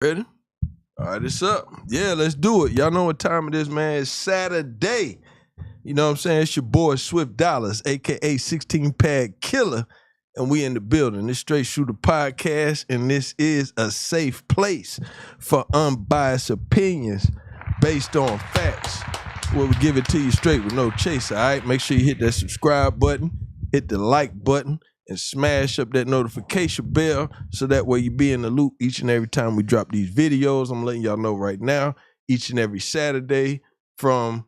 Ready? All right, it's up. Yeah, let's do it. Y'all know what time it is, man. It's Saturday. You know what I'm saying? It's your boy Swift Dollars, a.k.a. 16-Pad Killer, and we in the building. This Strait Shoota podcast, and this is a safe place for unbiased opinions based on facts. We'll give it to you straight with no chaser, all right? Make sure you hit that subscribe button, hit the like button, and smash up that notification bell so that way you be in the loop each and every time we drop these videos. I'm letting y'all know right now, each and every Saturday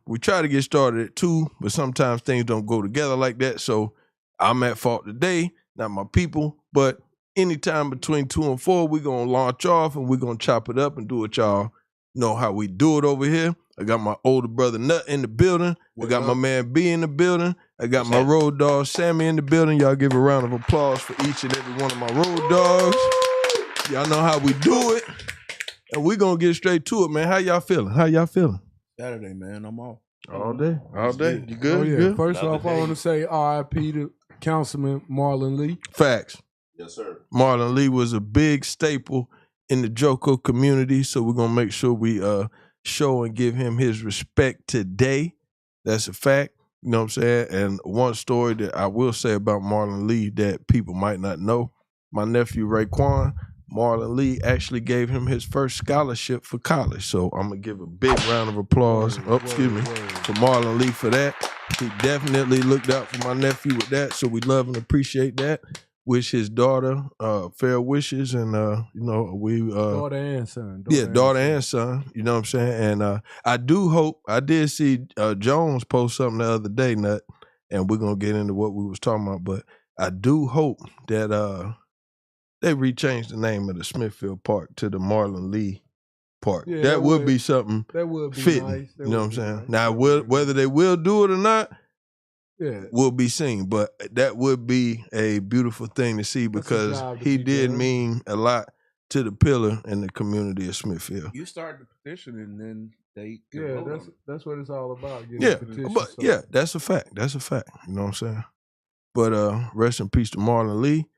we try to get started at 2, but sometimes things don't go together like that. So I'm at fault today, not my people, but anytime between 2 and 4, we're going to launch off and we're going to chop it up and do what y'all know how we do it over here. I got my older brother Nut in the building. I got my man B in the building. I got my road dog Sammy in the building. Y'all give a round of applause for each and every one of my road dogs. Y'all know how we do it. And we're going to get straight to it, man. How y'all feeling? Saturday, man. I'm off. All day. You good? Oh, yeah. You good? First off, I want to say RIP to Councilman Marlon Lee. Facts. Yes, sir. Marlon Lee was a big staple in the Joko community, so we're going to make sure we show and give him his respect today. That's a fact. You know what I'm saying? And one story that I will say about Marlon Lee that people might not know, my nephew Raekwon, Marlon Lee actually gave him his first scholarship for college. So I'm going to give a big round of applause, for Marlon Lee for that. He definitely looked out for my nephew with that, so we love and appreciate that. Wish his daughter fair wishes, and we daughter and son. Daughter and son. You know what I'm saying? And I did see Jones post something the other day, Nut, and we're gonna get into what we was talking about. But I do hope that they rechanged the name of the Smithfield Park to the Marlon Lee Park. Yeah, that would be something. That would be fitting. nice. You know what I'm saying? Nice. Now, whether they will do it or not, will be seen, but that would be a beautiful thing to see because he did mean a lot to the pillar in the community of Smithfield. You start the petition and then they that's what it's all about. That's a fact. You know what I'm saying? But rest in peace to Marlon Lee,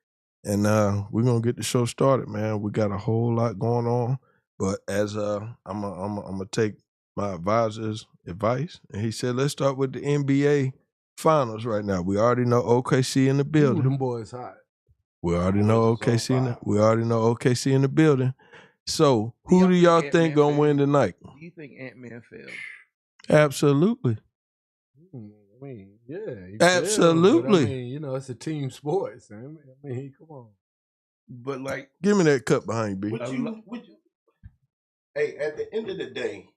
and we're gonna get the show started, man. We got a whole lot going on, but as I'm gonna take my advisor's advice, and he said let's start with the NBA Finals right now. We already know OKC in the building. Ooh, them boys hot. We already know OKC in the building. So who do y'all think gonna win tonight? Do you think Ant-Man failed? Absolutely. Absolutely. Failed, it's a team sport. Sam. Come on. But give me that cup behind you, B. Hey, at the end of the day,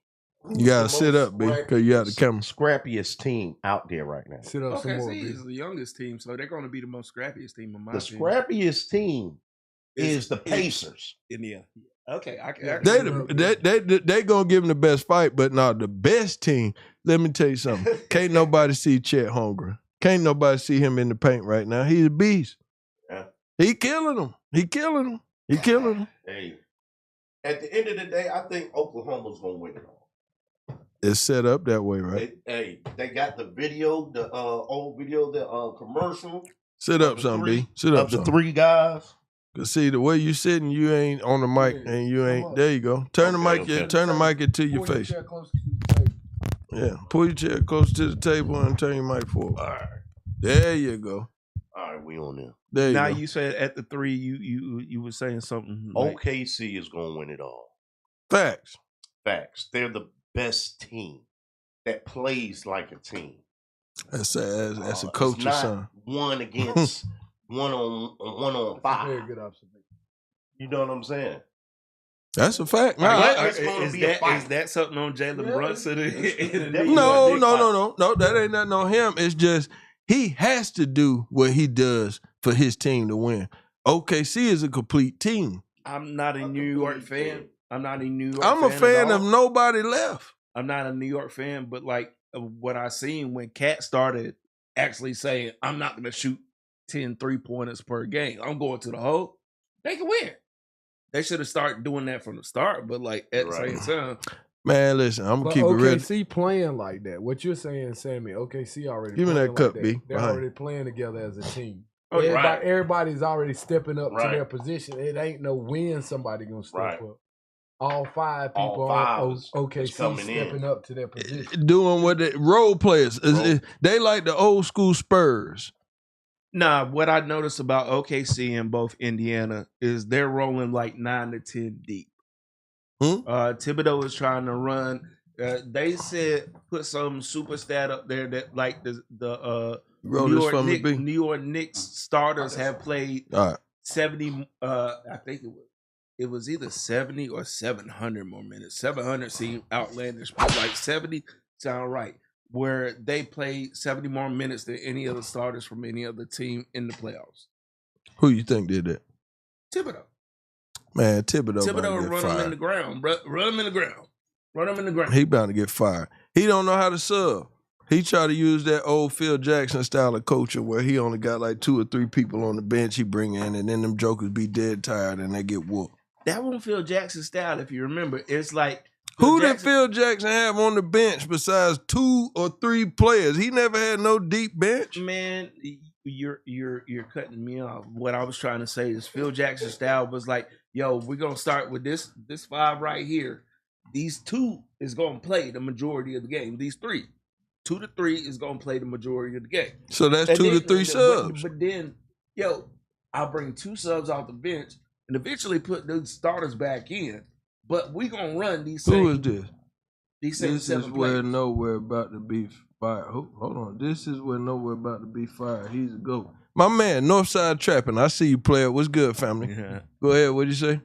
you gotta sit up, B, because you have the camera. Scrappiest team out there right now. Sit up some more, OKC is the youngest team, so they're going to be the most scrappiest team in my opinion. Scrappiest team is the Pacers. Okay, they gonna give them the best fight, but not the best team. Let me tell you something. Can't nobody see Chet Holmgren. Can't nobody see him in the paint right now. He's a beast. Yeah. He killing them. Hey, at the end of the day, I think Oklahoma's gonna win it all. It's set up that way, right? They got the video, the old video, the commercial. Sit up, son, B. Sit up, the 3 guys. Cause see the way you sitting, you ain't on the mic, and you ain't. There you go. Turn the mic into your face. Yeah, pull your chair close to the table and turn your mic forward. All right. There you go. All right, we on there. There you now go. You said at the 3, you were saying something. OKC is gonna win it all. Facts. They're the best team that plays like a team. That's a coach's son. One against one on 5. Very good observation. You know what I'm saying? That's a fact. Is that something on Jalen Brunson? No, that ain't nothing on him. It's just he has to do what he does for his team to win. OKC is a complete team. I'm not a New York fan. I'm a fan of nobody left. I'm not a New York fan, but what I seen when Cat started actually saying, I'm not going to shoot 10 3-pointers per game. I'm going to the hole. They can win. They should have started doing that from the start, but at the same time. Man, listen, I'm going to keep it real. OKC playing like that. What you're saying, Sammy, OKC already give me that cup, like B. They're already playing together as a team. Oh, Everybody's already stepping up to their position. It ain't no when somebody going to step up. all five people All five on was OKC coming in. stepping up to their position. Doing what the role players. They like the old school Spurs. Nah, what I noticed about OKC and both Indiana is they're rolling like 9 to 10 deep. Thibodeau is trying to run. They said put some super stat up there that like the New York Knicks starters have played 70. I think it was either 70 or 700 more minutes. 700 seemed outlandish, but like 70 sound right. Where they played 70 more minutes than any other starters from any other team in the playoffs. Who you think did that? Thibodeau. Man, Thibodeau run him in the ground. Run him in the ground. Run him in the ground. He bound to get fired. He don't know how to sub. He tried to use that old Phil Jackson style of coaching where he only got like 2 or 3 people on the bench he bring in, and then them jokers be dead tired and they get whooped. That won't Phil Jackson style, if you remember. It's like who did Phil Jackson have on the bench besides 2 or 3 players? He never had no deep bench. Man, you're cutting me off. What I was trying to say is Phil Jackson's style was like, yo, we're gonna start with this 5 right here. These 2 is gonna play the majority of the game. These 3, 2 to 3 is gonna play the majority of the game. So that's 2 to 3 subs. But then, yo, I'll bring 2 subs off the bench and eventually put the starters back in. But we gonna run these. Who is this? These this is where nowhere about to be fired. Hold on. This is where nowhere about to be fired. He's a GOAT. My man, Northside Trapping. I see you, player. What's good, family? Yeah. Go ahead. What'd you say?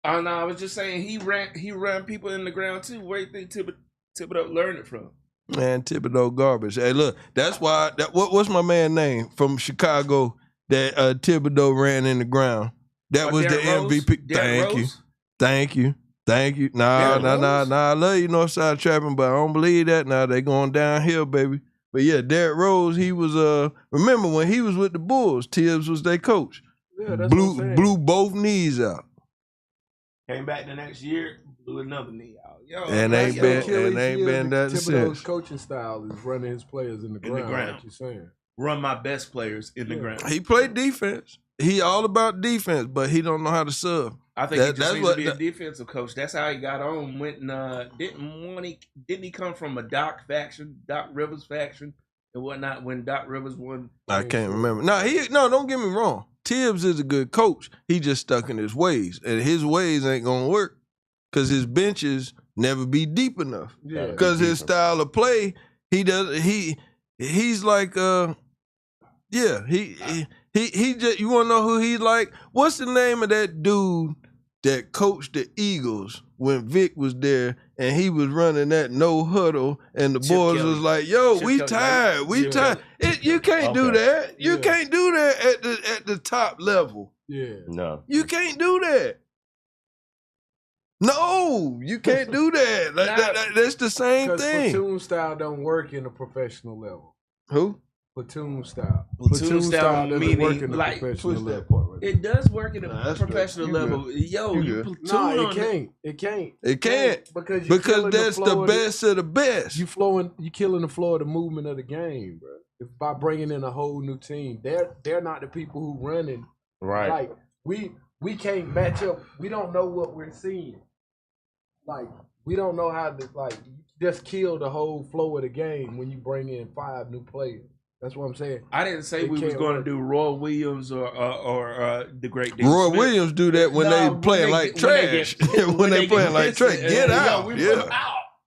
Oh no, I was just saying he ran people in the ground too. Where do you think Thibodeau learned it from? Man, Thibodeau garbage. Hey, look, that's why. What's my man name from Chicago that Thibodeau ran in the ground? That was Derrick the MVP. Rose? Thank you. Nah. I love you, Northside Trapping, but I don't believe that. Now they going downhill, baby. But yeah, Derrick Rose, he was remember when he was with the Bulls, Tibbs was their coach. Yeah, that's what I'm saying. Blew both knees out. Came back the next year, blew another knee out. Yo, and ain't been that since. Thibodeau's coaching style is running his players in the ground. Like you're saying. Run my best players in the ground. He played defense. He all about defense, but he don't know how to sub. I think he just needs to be a defensive coach. That's how he got on. Didn't he come from a Doc Rivers faction and whatnot when Doc Rivers won? I can't remember. No, don't get me wrong. Tibbs is a good coach. He just stuck in his ways, and his ways ain't gonna work because his benches never be deep enough. Yeah, because his style of play, he's like he just, you wanna know who he's like? What's the name of that dude that coached the Eagles when Vic was there and he was running that no huddle and the boys was like, yo, we tired. You can't do that. You can't do that at the top level. Yeah. No. You can't do that. No, you can't do that. That's the same thing. Platoon style don't work in a professional level. Who? Platoon style. Platoon style doesn't work meaning in a like professional level. It does work in a professional level. Yo, you platoon no, on it can't. It can't because that's the best of the best. You killing the flow of the movement of the game, bro. By bringing in a whole new team, they're not the people who running. Right. Like we can't match up. We don't know what we're seeing. Like we don't know how to just kill the whole flow of the game when you bring in 5 new players. That's what I'm saying. I didn't say we was going to do Roy Williams or the great David Roy Smith. Williams do that when they playing like trash. When they playing like trash, get out.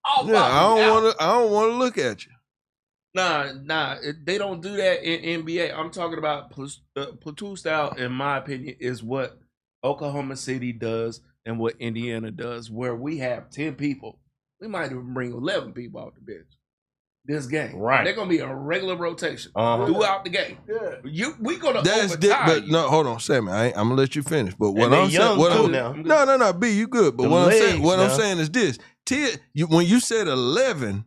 I don't want to look at you. Nah. They don't do that in NBA. I'm talking about platoon style. In my opinion, is what Oklahoma City does and what Indiana does, where we have 10 people. We might even bring 11 people off the bench. This game, right? They're gonna be a regular rotation throughout the game. Yeah, we gonna but no, hold on, Sammy. I'm gonna let you finish. But what I'm saying, no, B, you good. But what I'm saying is this: when you said 11,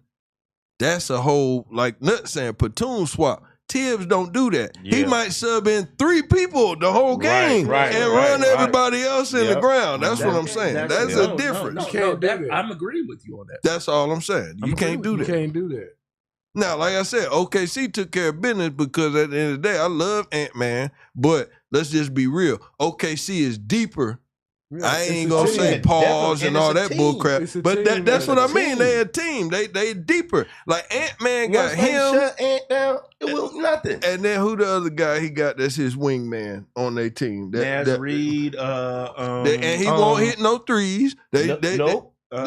that's a whole like Nut saying platoon swap. Tibbs don't do that. Yeah. He might sub in 3 people the whole game and run everybody else in the ground. That's what I'm saying. That's a difference. I'm agreeing with you on that. That's all I'm saying. You can't do that. You can't do that. Now, like I said, OKC took care of business because at the end of the day, I love Ant-Man, but let's just be real. OKC is deeper I It's ain't a gonna team. say pause Definitely, and all and it's that a bull team. crap, It's a but team, that's man. what I It's a mean. team. They a team. They deeper. Like Ant-Man got Once they him, shut Ant down, it was nothing. and then who the other guy he got that's his wingman on their team. Nas Reed, And he won't hit no threes. Nope. He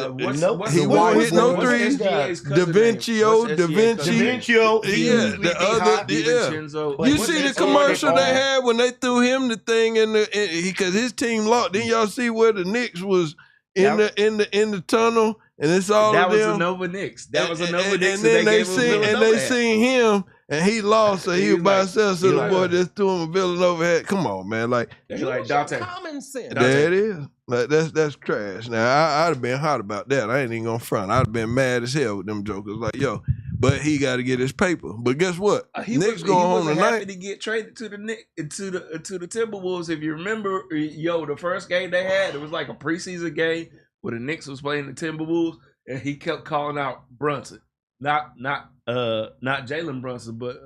won't hit no what's threes. SGA's cousin DaVincio, name? What's SGA's cousin name? DaVincio, Yeah, the other, yeah. DiVincenzo. You What's see the SGA commercial they called? had when they threw him the thing because his team lost. Didn't y'all see where the Knicks was in the tunnel and it's all That of was them? a Nova Knicks. That was a Nova Knicks. And then they Villanova hat. seen him and he lost, so he was by like- himself. So he the like- boy just threw him a Villanova hat. Come on, man, like. They like Dante. Common sense. There it is. Like that's trash. Now I'd have been hot about that. I ain't even gonna front. I'd have been mad as hell with them jokers. Like yo, but he got to get his paper. But guess what? Knicks going home happy tonight. to get traded to the Timberwolves. If you remember, the first game they had, it was like a preseason game where the Knicks was playing the Timberwolves, and he kept calling out Brunson, not Jalen Brunson, but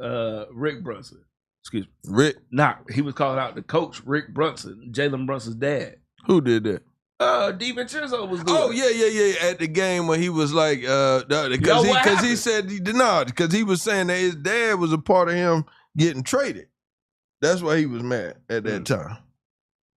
Rick Brunson. Excuse me, Rick. he was calling out the coach Rick Brunson, Jalen Brunson's dad. Who did that? DiVincenzo was doing. Oh yeah. At the game when he was like, because he said he did not, because he was saying that his dad was a part of him getting traded. That's why he was mad at that time.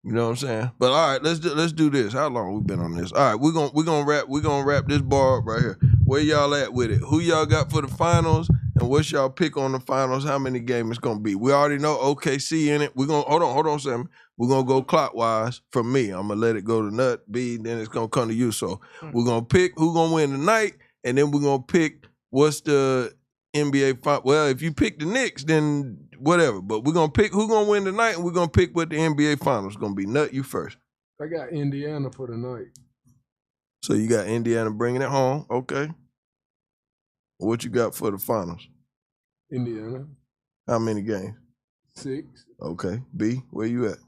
You know what I'm saying? But all right, let's do this. How long we been on this? All right, we're gonna wrap this bar up right here. Where y'all at with it? Who y'all got for the finals? And what's y'all pick on the finals? How many games it's gonna be? We already know OKC in it. We're gonna hold on, Sam. We're gonna go clockwise from me. I'm gonna let it go to Nut B, then it's gonna come to you. So we're gonna pick who gonna win tonight, and then we're gonna pick what's the NBA final. Well, if you pick the Knicks, then whatever. But we're gonna pick who gonna win tonight, and we're gonna pick what the NBA finals gonna be. Nut, you first. I got Indiana for the night. So you got Indiana bringing it home, okay? What you got for the finals? Indiana. How many games? 6. Okay. B, where you at?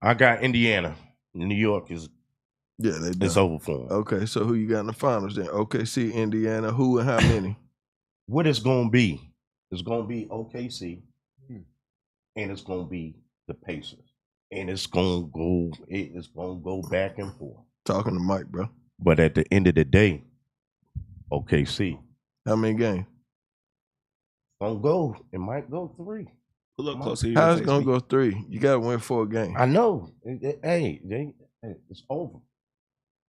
I got Indiana. New York is Yeah, they done. it's over for 'em. Okay, so who you got in the finals then? OKC, Indiana, who and how many? What it's gonna be? It's gonna be OKC, and it's gonna be the Pacers, and it's gonna go back and forth. Talking to Mike, bro. But at the end of the day, OKC How many games? gonna go. It might go 3. Pull up close here. How's it gonna go 3? You gotta win 4 games. I know. Hey, it's over.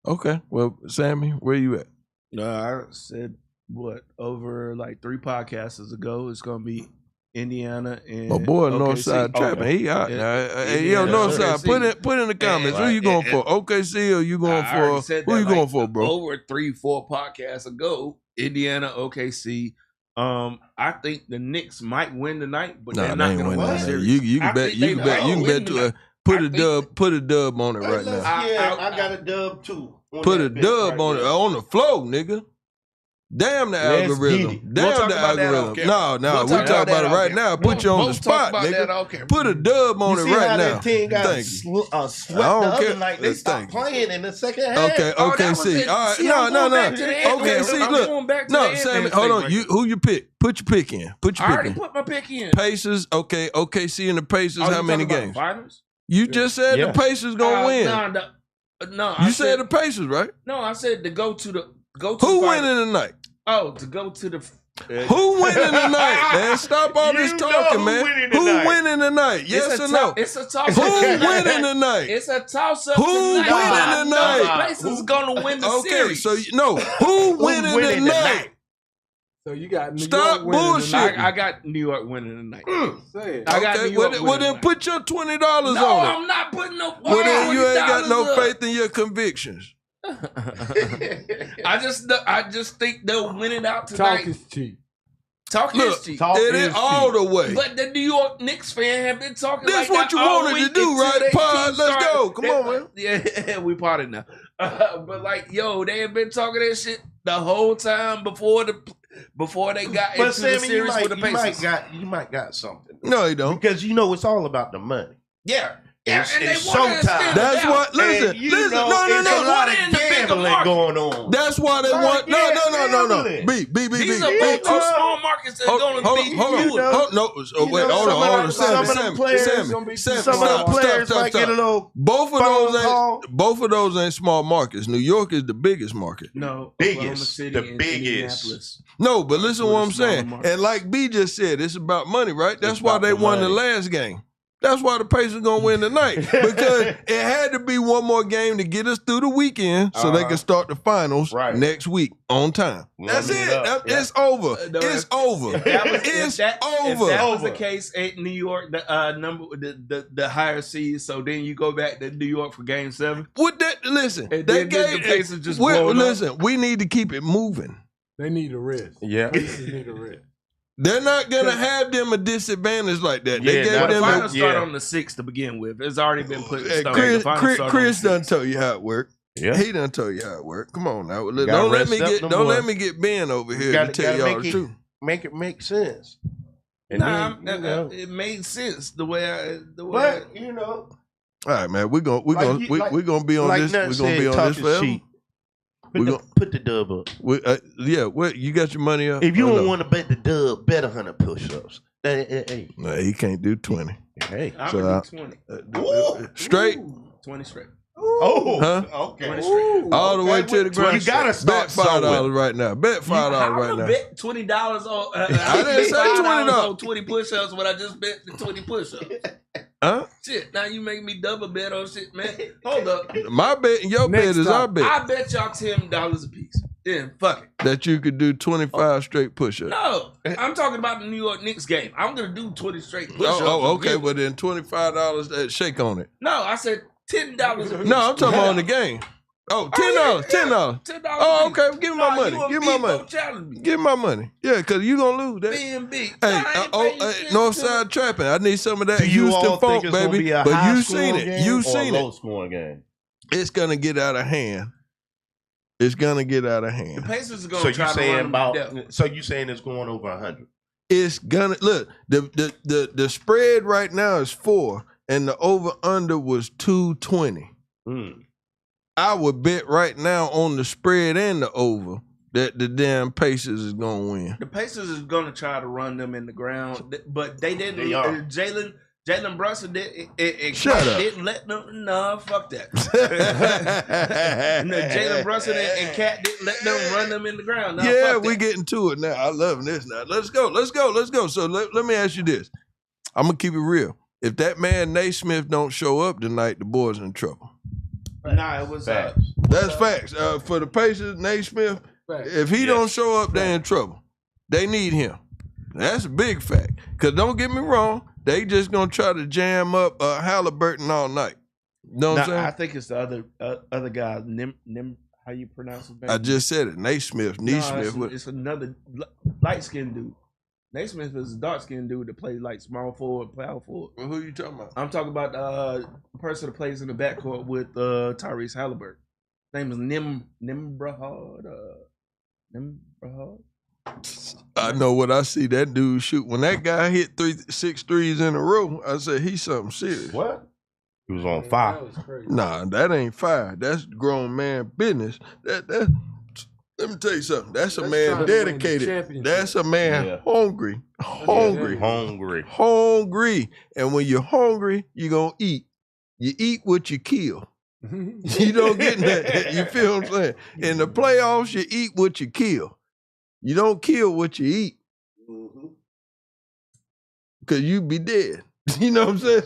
Okay. Well, Sammy, where you at? I said over like 3 podcasts ago. It's gonna be Indiana and My boy OKC. Northside trapping. He out Yeah. now. Hey, yo, Yeah, Northside, OKC. put in the comments. Who you going for? OKC or you going I already for? said Who that, you going like, for, bro? Over 3-4 podcasts ago, Indiana, OKC. I think the Knicks might win tonight, but Nah, they're they not ain't going to winning win the that. series. You can I bet. think You they can bet. You can will bet win to tonight. put I a think- dub. Put a dub on it right now. I got a dub too. on Put that a bet dub right on it there. on the flow, nigga. Damn the Let's get algorithm. it. We'll Damn talk the about that algorithm. off camera. No, We'll we talk talk about about it that right off now. camera. Put you on the We'll talk spot, about that nigga. off camera. Put a dub on You it see right how now. that team got Thank you. swept I the don't other care. night? They Let's stopped thank you. playing in the second half. Okay, Oh, that was OKC. it. All right, See, I'm going back to the end, Okay, man. see, I'm look. going back to No, the end, Sammy, man. hold on. Right You who you pick? Put your pick in. Put your I pick already in. put my pick in. Pacers. Okay, OKC and the Pacers. Oh, How you many talking about games? Finals? You just said Yeah. the Pacers gonna win. No, You said the Pacers, right? No, I said to go to the Who the finals. winning tonight? Oh, to go to the Who winning tonight, man? Stop all this You know talking, who man. winning Who tonight. winning tonight? Yes or no? It's a toss. Who winning tonight? It's a toss up. Who tonight. winning I know tonight? the Pacers gonna win the Okay, series. so no. Who winning winning tonight? tonight? So you got New Stop York winning bullshit. tonight. I got New York winning tonight. Say it. I got Okay, New York well, winning then tonight. put your $20 No, on it. I'm not putting no. Well, then you ain't got no $20 up. faith in your convictions. I just think they'll win it out tonight. Talk is cheap. Talk Look, is cheap. talk it is is all the way. But the New York Knicks fan have been talking This like what that you all wanted to week do, until right, they Pod? team Let's started. go. Come on, man. Yeah, we potted now. But like, yo, they have been talking that shit the whole time before they got But into Sammy, the series with the Pacers. you might got something. No, you don't. Because you know it's all about the money. Yeah. It's and they showtime. wanted to stand That's out. what. Listen, And you listen. know, No, it's a lot of in the bigger gambling gambling going on. That's why they want. No. gambling. B. These are both two small markets that are going to be Hold on. Some of them players might get a little. Both of those ain't small markets. New York is the biggest market. No, Biggest, City the and biggest. Indianapolis. No, but listen to what I'm Smaller saying. market. And like B just said, it's about money, right? That's It's why about they the won the money. last game. That's why the Pacers gonna win tonight, because it had to be one more game to get us through the weekend so they can start the finals next week on time. That's Warming it. it up, It's over. No, It's over. If that was, It's if that over. was the case at New York, the higher seed, so then you go back to New York for Game 7. With that, listen, And they then gave the Pacers just we- blowing up. listen. We need to keep it moving. They need a rest. Yeah. Pacers need a rest. They're not gonna have them a disadvantage like that. They Yeah, gave now The them. finals start yeah. on the 6th to begin with. It's already been put in Hey, stone. Chris, The finals Chris, start on Chris the done 6th. told you how it worked. Yeah. He done told you how it worked. Come on now. Gotta Don't let me rest up get them don't let boys. me get Ben over here Gotta- to tell gotta y'all make the it- truth. Make it make sense. And Nah, then, you know, it made sense the way but you know, All right, man. We're gonna be on like this. Nut We're gonna said, be on talk this is forever. cheap. We gon- Put the dub up. Yeah. What you got your money up? If you Or don't no? want to bet the dub, bet 100 push-ups. Hey. No, he can't do 20. Hey. I'm So gonna do 20. Ooh. Straight. 20 straight. Oh, Huh? okay. 20 straight. All the way to the ground. You gotta start Bet $5 somewhere. right now. Bet $5 right now. bet $20 on. I didn't say $20. on 20 push-ups when I just bet the 20 push-ups. Huh? Shit, now you make me double bet on shit, man. Hold up. My bet and your bet Next is our time. bet I bet y'all $10 a piece. Then fuck it. that you could do 25 straight push-ups. No, I'm talking about the New York Knicks game. I'm gonna do 20 straight push-ups. Okay. Well, then $25 that shake on it. No, I said $10 a piece. No, I'm talking about on the game. Oh, $10. $10. $10. Oh, okay. Give me my money. You Give me my money. Don't challenge me. Give me my money. Yeah, because you going to lose that. B&B. Hey, Northside Trapping. I need some of that Do you Houston all funk, think it's gonna baby. be a But high you seen scoring it. game You or seen a it. low scoring game? It's going to get out of hand. It's going to get out of The hand. Pacers are So gonna you try to saying run about? them to death. So you saying it's going over 100? It's going to look. The spread right now is 4 and the over under was 220. I would bet right now on the spread and the over that the damn Pacers is going to win. The Pacers is gonna try to run them in the ground, but they didn't. They are. Jalen Brunson didn't. Shut up. Didn't let them. No, fuck that. No, Jalen Brunson and Cat didn't let them run them in the ground. No, Yeah, fuck we that. getting to it now. I love this now. Let's go. So let me ask you this. I'm gonna keep it real. If that man Naismith don't show up tonight, the boys in trouble. Nah, it was Facts. That's facts. For the Pacers, Naismith, Fact. if he don't show up, they in trouble. They need him. That's a big fact. Cause don't get me wrong, they just gonna try to jam up Halliburton all night. You know what I'm saying? I think it's the other guy. Nim. How you pronounce his name? I just said it. Naismith. No, it's another light skinned dude. Naismith is a dark skinned dude that plays like small forward, power forward. Well, who you talking about? I'm talking about the person that plays in the backcourt with Tyrese Halliburton. His name is Nimbrahard. Nimbrahard. I know what I see that dude shoot. When that guy hit 6 threes in a row, I said he's something serious. What? He was on That fire. was crazy. Nah, that ain't fire. That's grown man business. That let me tell you something. That's a That's man trying to win the dedicated. championship. That's a man Yeah. hungry. Hungry. And when you're hungry, you're gonna eat. You eat what you kill. You don't get that. You feel what I'm saying? In the playoffs, you eat what you kill. You don't kill what you eat. Cause you be dead. You know what I'm saying?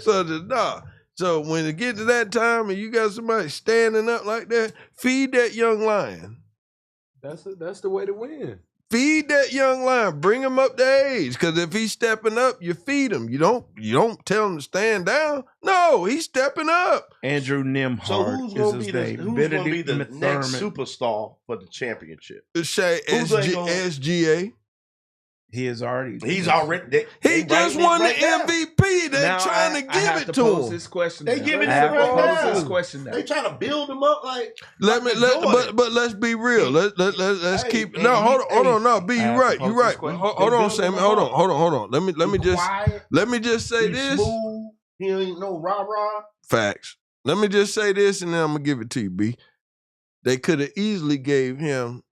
So when it get to that time and you got somebody standing up like that, feed that young lion. That's the way to win. Feed that young lion. Bring him up to age. Because if he's stepping up, you feed him. You don't tell him to stand down. No, he's stepping up. Andrew Nimhard So who's is gonna his be name. who's gonna be the Benedict next McDermott. superstar for the championship? Shay Who's they gonna- SGA. He is already. He's already. He just won the MVP. They're Now trying to I give have it to to pose him. this question. They now. giving I it have to to him pose now. this question now. They trying to build him up like. But let's be real. Let's Hey, keep. man, No, hold on. No, B, I you have right. to You pose right. this question. Hold on, Sammy. Hold on. Let me just say He's this. smooth. He ain't no rah rah. Facts. Let me just say this, and then I'm gonna give it to you, B. They could have easily gave him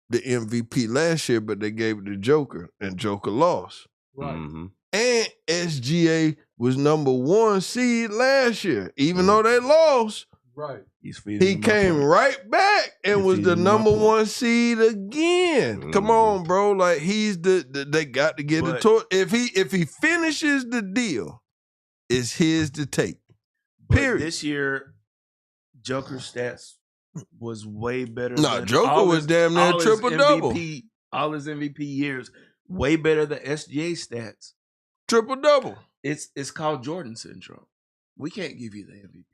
the MVP last year, but they gave it to Joker, and Joker lost. Right. Mm-hmm. And SGA was #1 seed last year, even though they lost. Right. He came right back and was the #1 seed again. Come on, bro. Like he's they got to get the tour. If he finishes the deal, it's his to take. Period. This year, Joker's stats was way better. No, than Joker was damn near triple-double. All his MVP years, way better than SGA stats. Triple-double. It's called Jordan syndrome. We can't give you the MVP.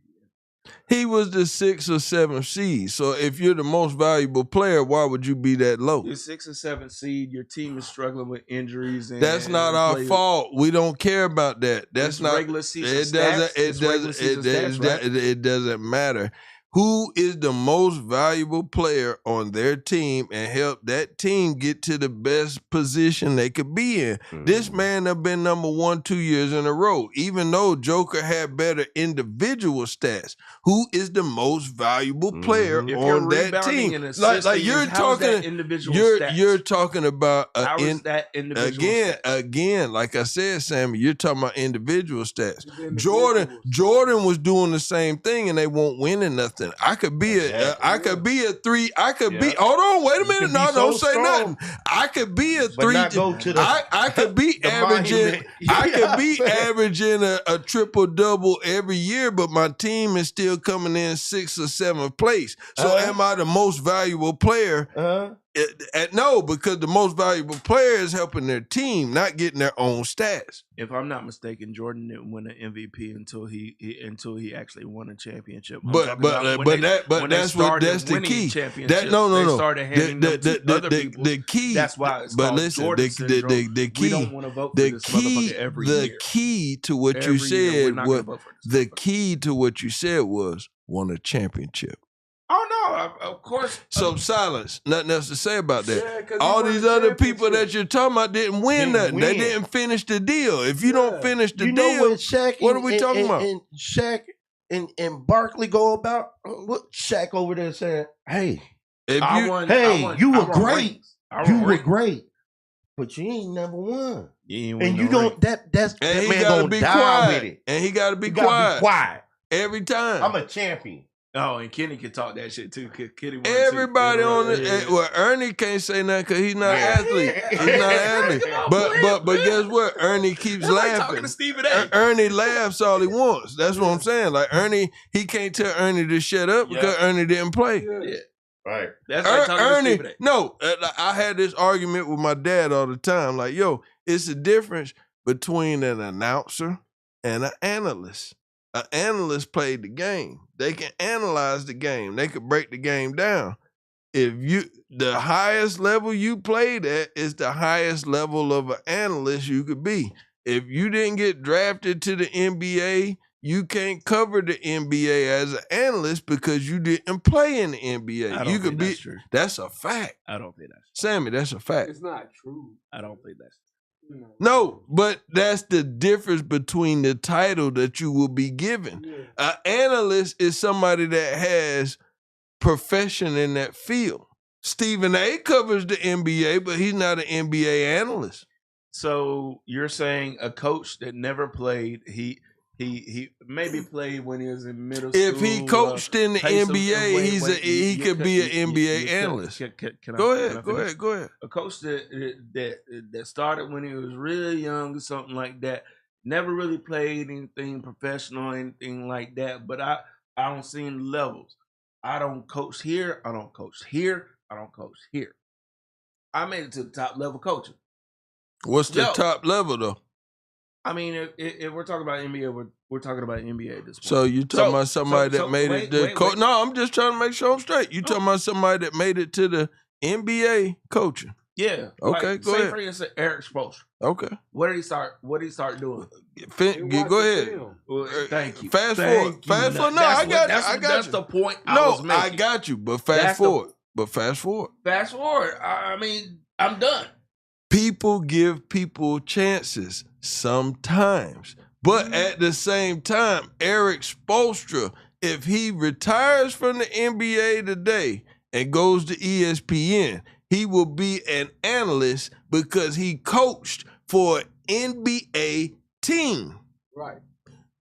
He was the 6th or 7th seed. So if you're the most valuable player, why would you be that low? You're 6th or 7th seed. Your team is struggling with injuries. And that's not our fault. We don't care about that. That's not regular season stats. It doesn't matter. Who is the most valuable player on their team and help that team get to the best position they could be in? This man have been #1 2 years in a row, even though Joker had better individual stats. Who is the most valuable player on that team? Like you're talking individual you're talking about that individual again, like I said, Sammy, you're talking about individual stats. Jordan was doing the same thing and they won't win nothing. I could be a 3. I could be. Hold on, wait a minute. No, don't say nothing. I could be a 3. I could be averaging. I could be averaging a triple-double every year, but my team is still coming in 6th or 7th place. So am I the most valuable player? No, because the most valuable player is helping their team, not getting their own stats. If I'm not mistaken, Jordan didn't win an MVP until he actually won a championship. That's the key. They started handing them to other people. The key. That's why it's called Jordan syndrome. The key. We don't want to vote for this motherfucker every year. The key to what you said was won a championship. Oh no! Of course. So silence. Nothing else to say about that. Yeah, all these other people that you're talking about didn't win nothing. They didn't finish the deal. If you don't finish the deal, what are we talking about? And Shaq and Barkley go about. What Shaq over there saying? Hey, you were great. You were great, but you ain't #1. And you don't. That's that man gonna die with it. And he got to be quiet every time. I'm a champion. Oh, and Kenny can talk that shit too. Kenny everybody on it. Well, Ernie can't say nothing because he's not an athlete. He's not an athlete. But guess what? Ernie keeps laughing. Talking to Stephen A. Ernie laughs all he wants. That's what I'm saying. Like Ernie, he can't tell Ernie to shut up because Ernie didn't play. Yeah. Right. That's like talking Ernie. To Stephen A. No, I had this argument with my dad all the time. Like, yo, it's a difference between an announcer and an analyst. An analyst played the game. They can analyze the game. They could break the game down. The highest level you played at is the highest level of an analyst you could be. If you didn't get drafted to the NBA, you can't cover the NBA as an analyst because you didn't play in the NBA. I don't think that's true. That's a fact. I don't think that's true. Sammy, that's a fact. It's not true. I don't think that's true. No, but that's the difference between the title that you will be given. Yeah. An analyst is somebody that has profession in that field. Stephen A. covers the NBA, but he's not an NBA analyst. So you're saying a coach that never played, he maybe played when he was in middle school. If he coached in the NBA, he could be an NBA analyst. Go ahead. A coach that started when he was really young or something like that, never really played anything professional or anything like that, but I don't see any levels. I don't coach here, I don't coach here, I don't coach here. I made it to the top level coaching. What's the top level though? I mean, if we're talking about NBA, we're talking about NBA at this point. So you talking about somebody that made it to coach? No, I'm just trying to make sure I'm straight. You talking about somebody that made it to the NBA coaching? Yeah. Okay, go ahead. Say for instance, Eric Spoelstra. Okay. What did he start doing? Go ahead. Well, thank you. Fast forward. No, I got you. That's the point I was making. I got you. But fast forward. Fast forward. I mean, I'm done. People give people chances sometimes. But at the same time, Eric Spoelstra, if he retires from the NBA today and goes to ESPN, he will be an analyst because he coached for an NBA team. Right.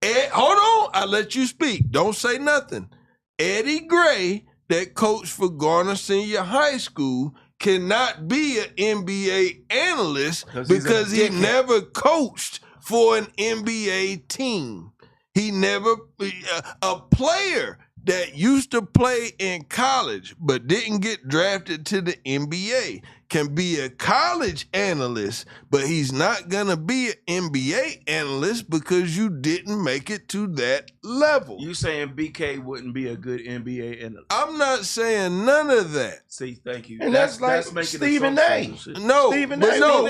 Hold on, I let you speak. Don't say nothing. Eddie Gray, that coached for Garner Senior High School, cannot be an NBA analyst because he never coached for an NBA team. He never, a player that used to play in college but didn't get drafted to the NBA can be a college analyst, but he's not going to be an NBA analyst because you didn't make it to that level. You saying BK wouldn't be a good NBA analyst? I'm not saying none of that. See, thank you. And that's like Stephen A. No, Stephen but A. no.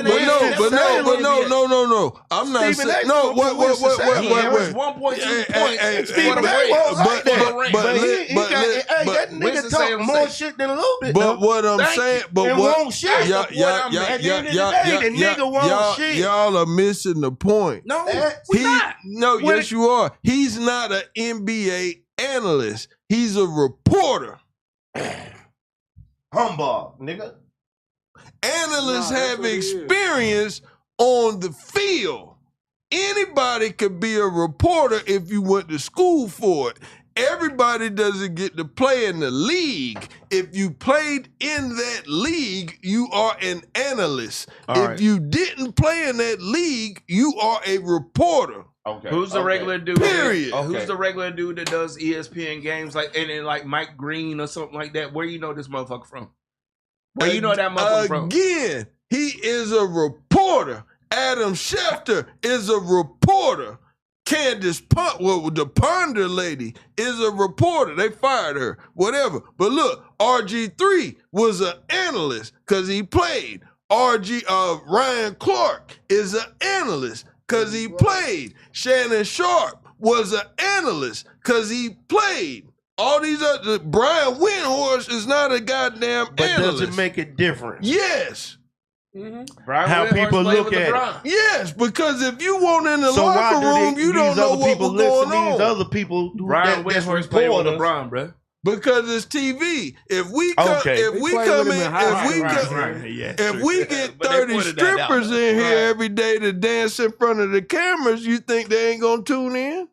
I'm not Stephen saying A. no. Wait. He averaged 1.2 points. Stephen A. was like that. But that nigga Winston talk Salem more say- shit than a little bit. But what I'm saying, but and what won't shit. at the end of the day, the nigga won't shit. Y'all are missing the point. No, we're not. No, yes, you are. He's not an NBA analyst. He's a reporter. Humbug, nigga. Analysts have experience on the field. Anybody could be a reporter if you went to school for it. Everybody doesn't get to play in the league. If you played in that league, you are an analyst. If you didn't play in that league, you are a reporter. Okay. Who's the regular dude? Period. Who's the regular dude that does ESPN games like like Mike Green or something like that? Where you know this motherfucker from? Where you know that motherfucker from? Again, he is a reporter. Adam Schefter is a reporter. Candace the Ponder lady, is a reporter. They fired her, whatever. But look, RG3 was an analyst because he played. Ryan Clark is an analyst because he played. Shannon Sharp was an analyst because he played. All these other, Brian Windhorst is not a goddamn analyst. Does it make it different? Yes. Mm-hmm. How people look at it. Yes, because if you want in the locker room, you don't know what was going on. These other people, Brian Windhorst played with LeBron, bro. Because it's TV. If we get 30 strippers in here every day to dance in front of the cameras, you think they ain't gonna tune in?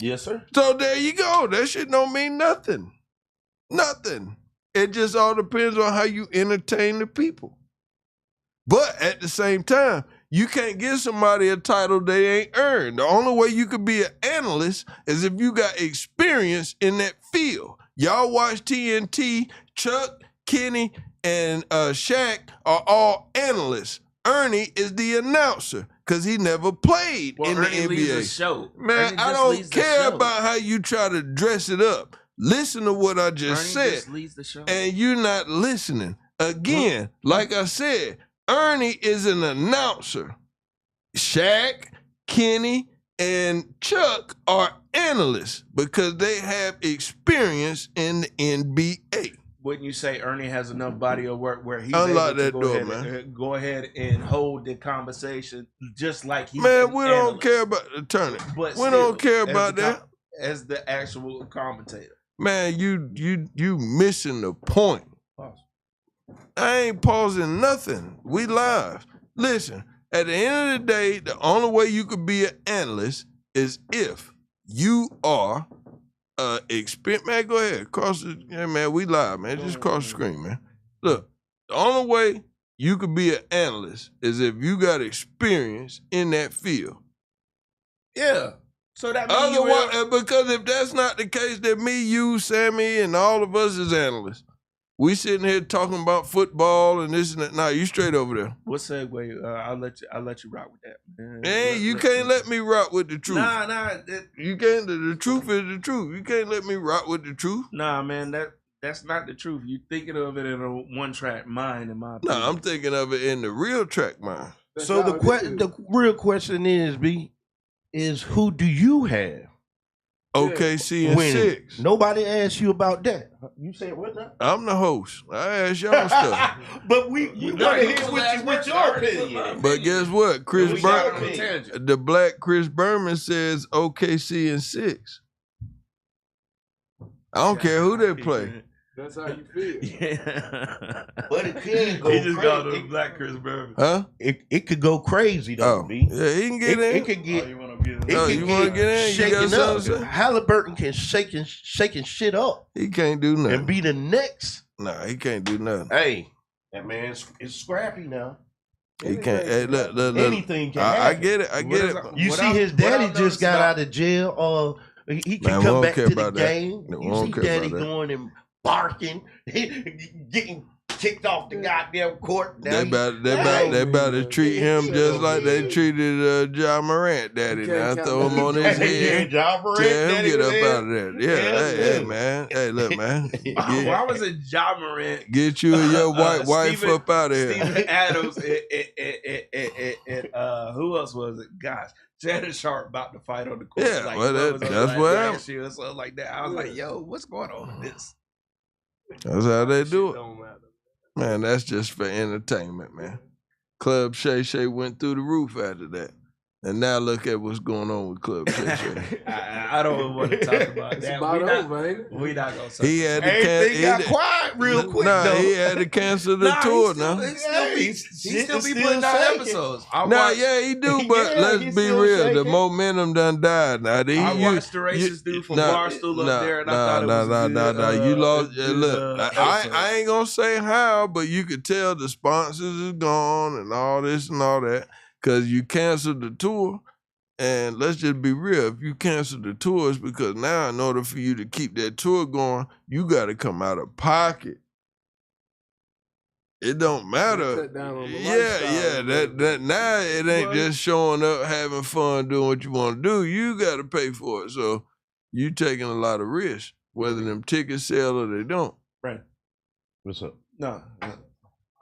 Yes, sir. So there you go. That shit don't mean nothing. Nothing. It just all depends on how you entertain the people. But at the same time, you can't give somebody a title they ain't earned. The only way you could be an analyst is if you got experience in that field. Y'all watch TNT, Chuck, Kenny, and Shaq are all analysts. Ernie is the announcer because he never played in the NBA. Leads the show. Man, I don't care about how you try to dress it up. Listen to what I just said. Just leads the show. And you're not listening. Again, like I said, Ernie is an announcer. Shaq, Kenny, and Chuck are analysts because they have experience in the NBA. Wouldn't you say Ernie has enough body of work where he's Unlock able to man. Go ahead and hold the conversation just like he's Man, we don't care about the attorney. But we don't care about that. As the actual commentator. Man, you missing the point. Pause. I ain't pausing nothing. We live. Listen, at the end of the day, the only way you could be an analyst is if you are man, go ahead. Cross the, yeah, man, we live, man. Just cross the screen, man. Look, the only way you could be an analyst is if you got experience in that field. Yeah. So that means otherwise, because if that's not the case, then me, you, Sammy, and all of us is analysts. We sitting here talking about football and this and that. Nah, you straight over there. What segue? I'll let you rock with that. Hey, you can't let me rock with the truth. Nah. You can't. The truth is the truth. You can't let me rock with the truth. Nah, man, that's not the truth. You thinking of it in a one-track mind, in my opinion. Nah, I'm thinking of it in the real track mind. So the real question is who do you have? OKC and 6. Nobody asked you about that. You said what now? I'm the host. I asked y'all stuff. But you gotta hear what your opinion. But guess what? The black Chris Berman says OKC and 6. I don't care who they play. That's how you feel. Yeah. But it could go He just got crazy. the black Chris Berman. Huh? It could go crazy though, B. Yeah, he can get in. It could get. You want to get in? You want to get in? You Shaking got up. something? Halliburton can shaking shit up He can't do nothing. and be the next. Nah, he can't do nothing. Hey, that man is scrappy now. He can't. Hey, look. Anything can I happen. get it. I get it. You see, his daddy just got out of jail. He can Man, we come don't back care to the about that. game. We You don't see care daddy about that. going and barking, getting kicked off the goddamn court. Now They about to treat him just like they treated Ja Morant daddy. Now throw him on his head. Ja Morant Tell him daddy get was up there. out of there. Yeah, hey man. Hey, look, man. Why was it Ja Morant? Get you and your wife Steven, up out of here. Steven Adams and who else was it? Gosh, Shannon Sharp about to fight on the court. Yeah, like, well, that's what happened. or something like that. I was like, yo, what's going on with this? That's how they do it. Don't matter. Man, that's just for entertainment, man. Club Shay Shay went through the roof after that. And now look at what's going on with Club Shay Shay. I don't want to talk about It's that. about over, ain't it? We not gonna say He had to Everything got cancel. quiet real quick. Nah, though. he had to cancel the tour now. He still be still putting out shaking. episodes. Nah, yeah, he do, but Yeah, let's he's be still real. The shaking. momentum done died. Now, I watched the racist dude from Barstool up there, and I thought it was a good, You lost. a good, Look, episode. I ain't gonna say how, but you could tell the sponsors is gone and all this and all that because you canceled the tour. And let's just be real. If you cancel the tours, because now in order for you to keep that tour going, you got to come out of pocket. It don't matter. Cut down on the Yeah. lifestyle. That now it ain't What? just showing up, having fun, doing what you want to do. You got to pay for it. So you taking a lot of risk, whether them tickets sell or they don't. Right. What's up? No.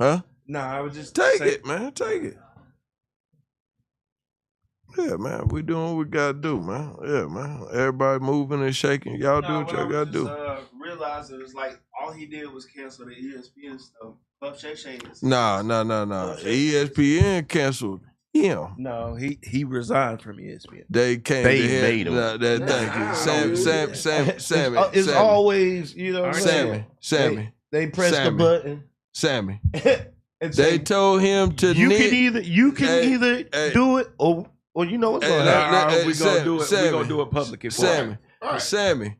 Huh? No, I was just Take saying- it, man. Take it. Yeah, man. We doing what we gotta do, man. Yeah, man. Everybody moving and shaking. Y'all do what y'all gotta do. Realized it was like all he did was cancel the ESPN stuff. Club Shay Shay is. Nah. ESPN canceled him. No, he resigned from ESPN. They came. They to made him. Thank you, Sammy. It's always, you know, what I'm saying? Sammy. They press the Sammy. button. Sammy. And They say, told him to. you can either hey. do it or you know what's Hey, going on. We're gonna do it. We're gonna do it publicly. Sammy.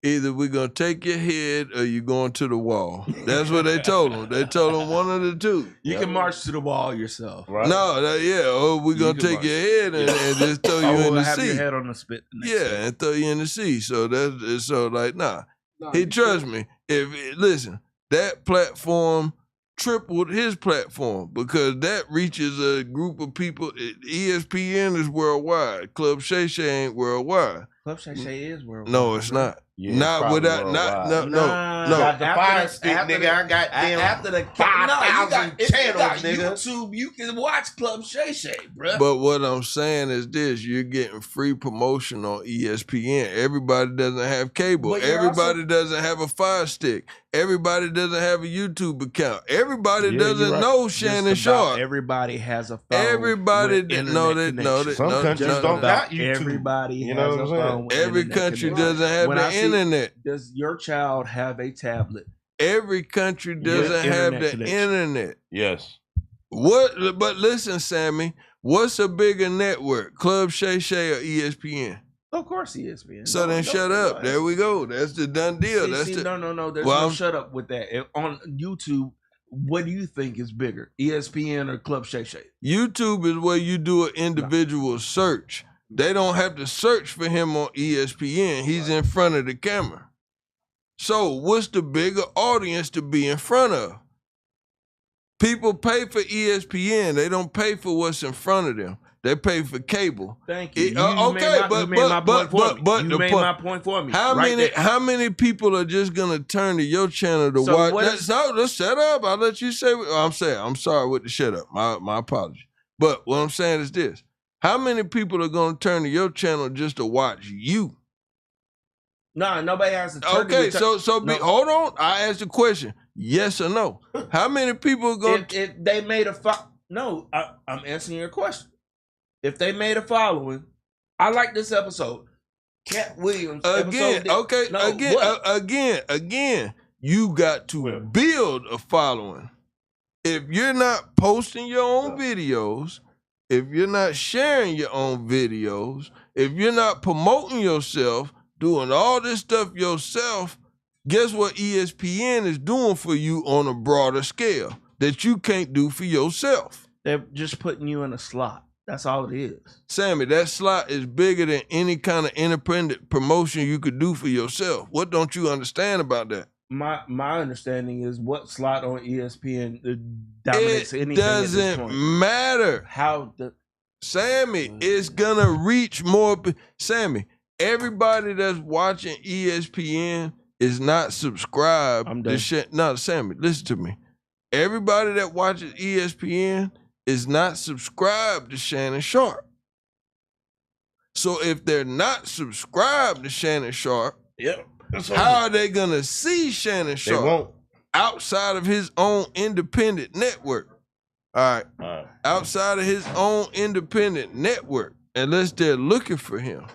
Either we're gonna take your head or you're going to the wall. That's what they told him. They told him one of the two. You can march to the wall yourself. Right? No, or we're gonna can take march. your head and just throw you in the have your sea. head on the spit. Yeah, and throw you in the sea. So that's so like nah. Nah, He you trust me. Listen, that platform tripled his platform because that reaches a group of people. ESPN is worldwide. Club Shay Shay ain't worldwide. Club Shay Shay is worldwide. No, it's not. Yeah, Not probably without worldwide. no. Got the fire stick, nigga. I got damn after the 5,000 channels, nigga. YouTube, you can watch Club Shay Shay, bro. But what I'm saying is this: you're getting free promotion on ESPN. Everybody doesn't have cable. But you're Everybody doesn't have a Fire Stick. Everybody doesn't have a YouTube account. Everybody Yeah, doesn't you're right. know Shannon Sharp. Everybody has a phone. Everybody with know internet that. No, connection. Some countries no, don't no. got YouTube. Everybody You has know what a I'm saying? phone. with Every internet country connection. doesn't have When the I see- internet. Does your child have a tablet? Every country doesn't have internet the connection. internet. Yes. What? But listen, Sammy. What's a bigger network, Club Shay Shay or ESPN? Of course, ESPN. So then shut up. There we go. That's the done deal. No. There's Well, no shut up with that. On YouTube, what do you think is bigger, ESPN or Club Shay Shay? YouTube is where you do an individual search. They don't have to search for him on ESPN. He's in front of the camera. So what's the bigger audience to be in front of? People pay for ESPN. They don't pay for what's in front of them. They pay for cable. Thank you. You made my point for me. How many people are just gonna turn to your channel to So watch? what is- Let's shut up. I'll let you say. I'm sorry with the shut up. My apology. But what I'm saying is this: how many people are gonna turn to your channel just to watch you? No, nobody has to turn to Okay, your hold on. I asked the question: yes or no? How many people are gonna? If they made a I'm answering your question. If they made a following, I like this episode. Cat Williams Again, episode. again. you got to build a following. If you're not posting your own videos, if you're not sharing your own videos, if you're not promoting yourself, doing all this stuff yourself, guess what ESPN is doing for you on a broader scale that you can't do for yourself? They're just putting you in a slot. That's all it is. Sammy, that slot is bigger than any kind of independent promotion you could do for yourself. What don't you understand about that? My understanding is what slot on ESPN dominates anything. It doesn't matter. Sammy, it's gonna reach more. Sammy, everybody that's watching ESPN is not subscribed. No, Sammy, listen to me. Everybody that watches ESPN is not subscribed to Shannon Sharp. So if they're not subscribed to Shannon Sharp, how are they gonna see Shannon Sharp? They won't. Outside of his own independent network. All right. Outside of his own independent network, unless they're looking for him.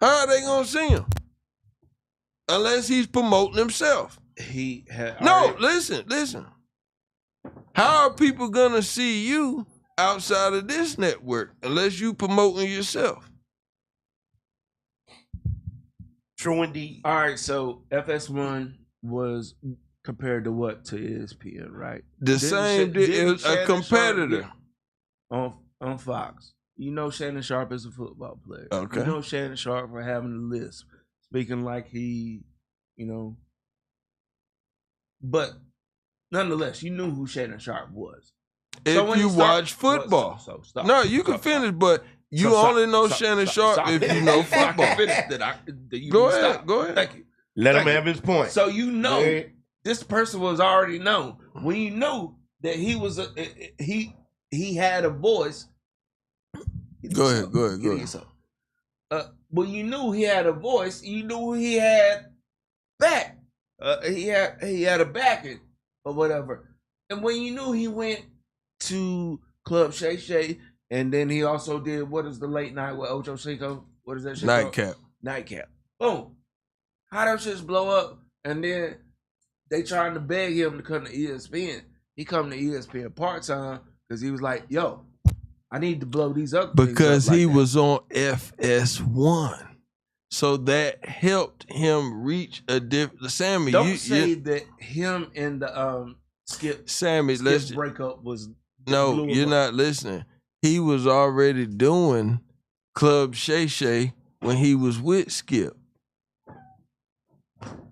How are they gonna see him? Unless he's promoting himself. Listen. How are people gonna see you outside of this network unless you promoting yourself? True indeed. All right, so FS1 was compared to what to ESPN, right? The same. It was a competitor on Fox. You know Shannon Sharp is a football player. Okay. You know Shannon Sharp for having a lisp, speaking like he, but nonetheless, you knew who Shannon Sharp was. If you watch football. Stop. No, you can finish, but you only know Shannon Sharp if you know football. Go ahead. Thank you. Let him have his point. So this person was already known. When you knew that he was he had a voice. Go ahead. When you knew he had a voice, you knew he had back. He had a backing or whatever. And when you knew he went to Club Shay Shay, and then he also did, what is the late night with Ocho Cinco? What is that shit called? Nightcap. Boom. How them shits blow up, and then they trying to beg him to come to ESPN. He come to ESPN part-time because he was like, yo, I need to blow these up. Because he was on FS1. So that helped him reach a different. Sammy, don't say that him and the Skip breakup was. No, you're not listening. He was already doing Club Shay Shay when he was with Skip.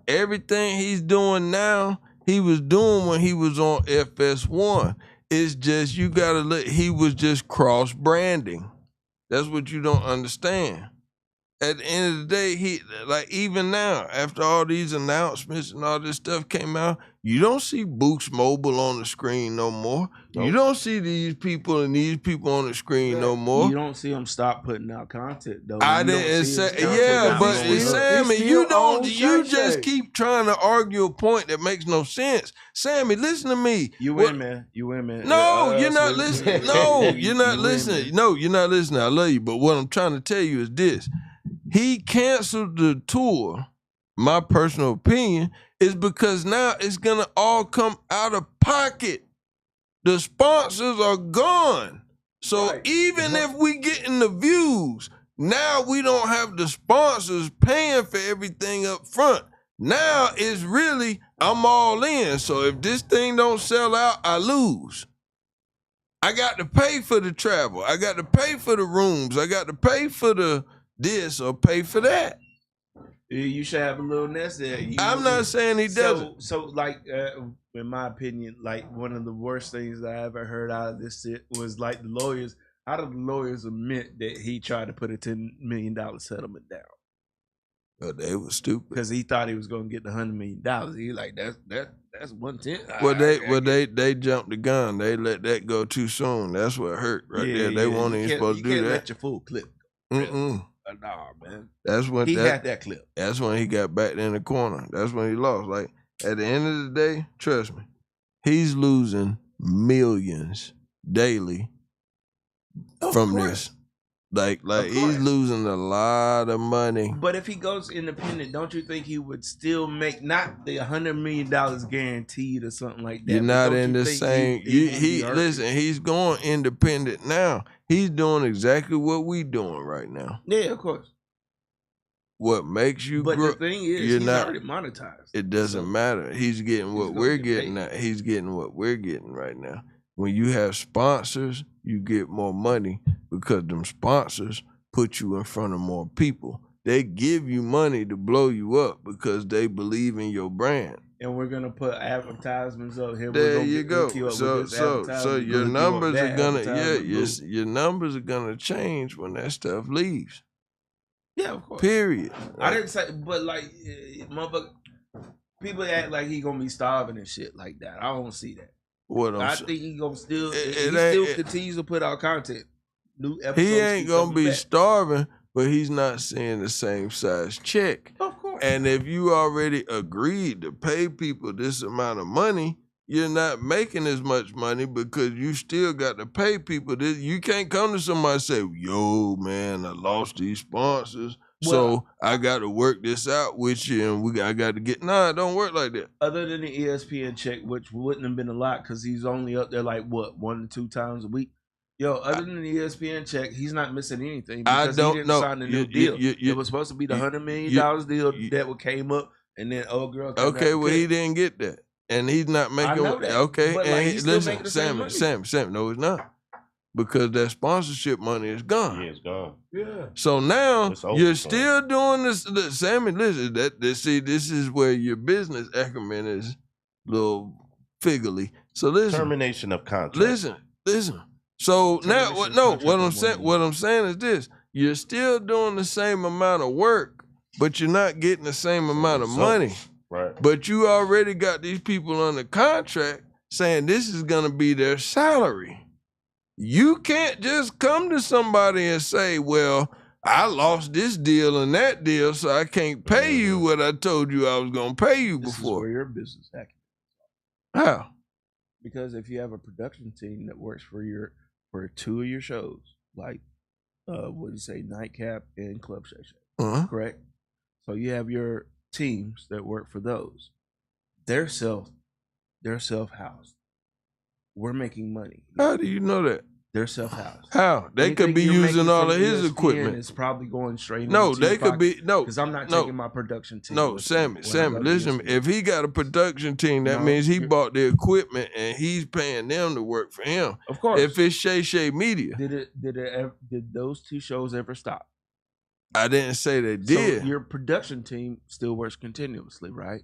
Everything he's doing now, he was doing when he was on FS1. It's just you gotta look. He was just cross branding. That's what you don't understand. At the end of the day, even now, after all these announcements and all this stuff came out, you don't see Boost Mobile on the screen no more. Nope. You don't see these people and these people on the screen no more. You don't see them stop putting out content though. I didn't say, but Sammy, you just keep trying to argue a point that makes no sense. Sammy, listen to me. You win, man. No, you're not listening. No, you're not listening. No, you're not listening. I love you, but what I'm trying to tell you is this. He canceled the tour. My personal opinion is because now it's gonna all come out of pocket. The sponsors are gone. So even if we getting the views, now we don't have the sponsors paying for everything up front. Now it's really, I'm all in. So if this thing don't sell out, I lose. I got to pay for the travel. I got to pay for the rooms. I got to pay for the this or pay for that. You should have a little nest there. I'm not saying he doesn't. So in my opinion, one of the worst things that I ever heard out of this shit was the lawyers. How did the lawyers admit that he tried to put a $10 million settlement down? Oh, they were stupid because he thought he was going to get the $100 million. He like that's 110. Well, they jumped the gun. They let that go too soon. That's what hurt there. They weren't even supposed to do that. You can't let your full clip. Nah, man. That's when he had that clip. That's when he got backed in the corner. That's when he lost. At the end of the day, trust me, he's losing millions daily from this. Like he's losing a lot of money. But if he goes independent, don't you think he would still make not the $100 million guaranteed or something like that? You're not in the same. He listen. He's going independent now. He's doing exactly what we doing right now. Yeah, of course. What makes you? But the thing is, he's already monetized. It doesn't matter. He's getting what we're getting. He's getting what we're getting right now. When you have sponsors, you get more money because them sponsors put you in front of more people. They give you money to blow you up because they believe in your brand. And we're gonna put advertisements up here. There you go. So your numbers are gonna your numbers are gonna change when that stuff leaves. Yeah, of course. Period. I didn't say, but like, motherfucker, people act like he gonna be starving and shit like that. I don't see that. I think he gonna still continues to put out content. New episodes. He ain't gonna be starving, but he's not seeing the same size check. Of course. And if you already agreed to pay people this amount of money, you're not making as much money because you still got to pay people this. You can't come to somebody and say, yo, man, I lost these sponsors. So I got to work this out with you, and I got to get. Nah, it don't work like that. Other than the ESPN check, which wouldn't have been a lot because he's only up there like 1 to 2 times a week. Yo, other than the ESPN check, he's not missing anything because he didn't sign a new deal. It was supposed to be the $100 million deal that came up, and then old girl. Okay, well he didn't get that, and he's not making. I know that. Okay, but and he's listen, Sam, no, it's not. Because that sponsorship money is gone. Yeah, it's gone. Yeah. So now you're still doing this. Sammy, listen, this is where your business acumen is a little figgly. So listen. Termination of contract. Listen. So now, what I'm saying is this: you're still doing the same amount of work, but you're not getting the same amount of money. Right. But you already got these people under contract saying this is going to be their salary. You can't just come to somebody and say, well, I lost this deal and that deal, so I can't pay you what I told you I was going to pay you before. This is where your business acumen. How? Because if you have a production team that works for 2 of your shows, like, what do you say, Nightcap and Club Shay Shay, correct? So you have your teams that work for those. They're self-housed. We're making money. How do you know that? They're self-housed. How? They could be using all of his equipment. It's probably going straight into No, they could be, no. Because I'm not taking my production team. No, Sammy, listen, if he got a production team, that means he bought the equipment and he's paying them to work for him. Of course. If it's Shay Shay Media. Did those 2 shows ever stop? I didn't say they did. So your production team still works continuously, right?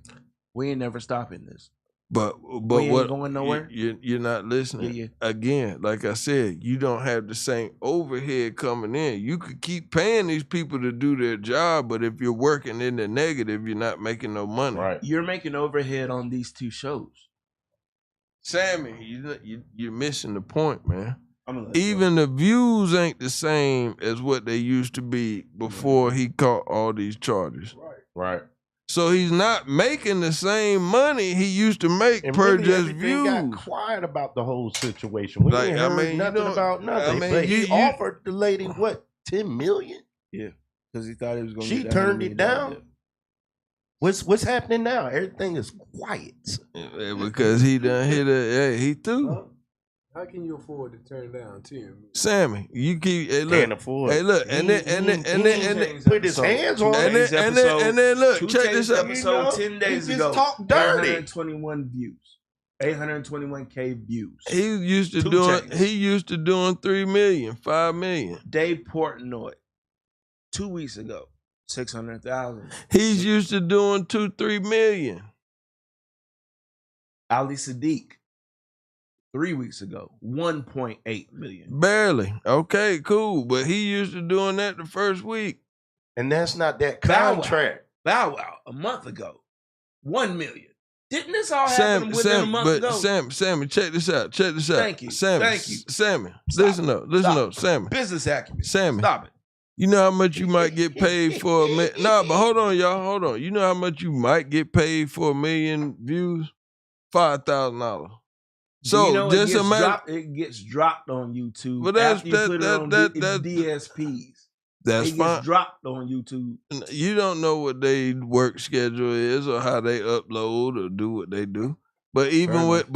We ain't never stopping this. But we ain't what going nowhere? You're not listening. Yeah. Again, like I said, you don't have the same overhead coming in. You could keep paying these people to do their job, but if you're working in the negative, you're not making no money. Right. You're making overhead on these 2 shows. Sammy, you're missing the point, man. Even the views ain't the same as what they used to be before he caught all these charges. Right. So he's not making the same money he used to make per really just views. Got quiet about the whole situation. We ain't heard nothing about nothing. But he offered the lady what, $10 million? Yeah, because he thought he was going. She turned it down. What's happening now? Everything is quiet. Yeah, because he done hit he threw. How can you afford to turn down 10? Sammy, you keep can't afford. Hey, look, and then put his hands on it. And then look, check this out. Episode 10 days ago, talk dirty. 821 views, 821K views. He used to doing 3 million, 5 million. Dave Portnoy, 2 weeks ago, 600,000. He's used to doing 2-3 million. Ali Sadiq, 3 weeks ago, 1.8 million. Barely. Okay, cool. But he used to doing that the first week. And that's not that contract. Bow Wow, a month ago, 1 million. Didn't this all happen within a month ago? Sammy, check this out. Thank you. Sammy, listen up, Sammy. Business acumen. Sammy. Stop it. You know how much you might get paid for a million? Nah, but hold on, y'all. Hold on. You know how much you might get paid for 1 million views? $5,000. So you know, just imagine it gets dropped on YouTube. But that's after you put it on DSPs. That's it fine. gets dropped on YouTube. You don't know what their work schedule is or how they upload or do what they do. But even with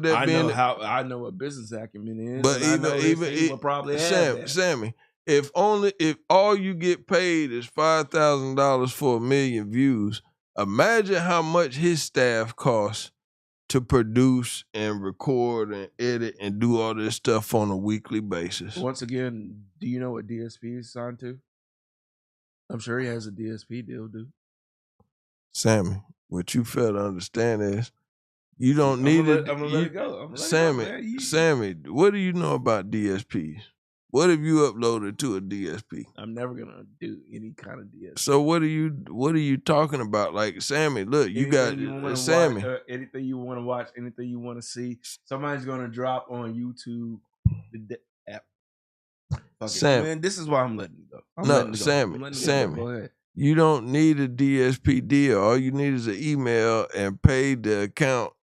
that I know what business acumen is. But even probably Sammy, if all you get paid is $5,000 for 1 million views, imagine how much his staff costs to produce and record and edit and do all this stuff on a weekly basis. Once again, do you know what DSP is signed to? I'm sure he has a DSP deal, dude. Sammy, what you fail to understand is you don't need it. I'm gonna let it go. Sammy, what do you know about DSPs? What have you uploaded to a DSP? I'm never gonna do any kind of DSP. So what are you talking about? Like, Sammy, look, anything Sammy. Anything you want to watch, anything you want to see, somebody's gonna drop on YouTube the app. Sam, man, this is why I'm letting it go. Sammy, go ahead. You don't need a DSP deal. All you need is an email and pay the account.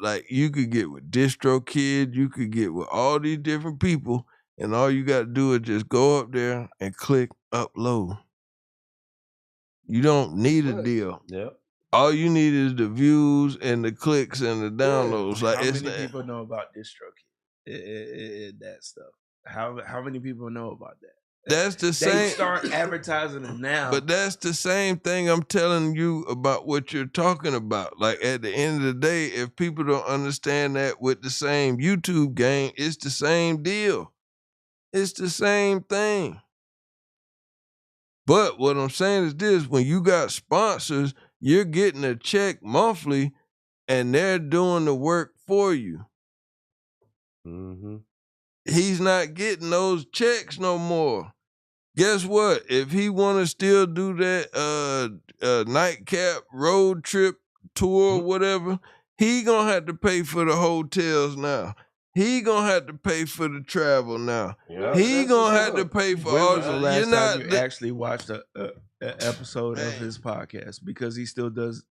Like you could get with DistroKid, you could get with all these different people, and all you got to do is just go up there and click upload. You don't need a deal. Yep. All you need is the views and the clicks and the downloads. How many people know about DistroKid? That stuff. How many people know about that? That's the same. They start advertising it now. But that's the same thing I'm telling you about what you're talking about. Like at the end of the day, if people don't understand that with the same YouTube game, it's the same deal. It's the same thing. But what I'm saying is this, when you got sponsors, you're getting a check monthly and they're doing the work for you. Mm-hmm. He's not getting those checks no more. Guess what? If he want to still do that nightcap road trip tour or whatever, he gonna have to pay for the hotels now. He gonna have to pay for the travel now. Yeah, he gonna have to pay for all. The last time you actually watched an episode of his podcast, because he still does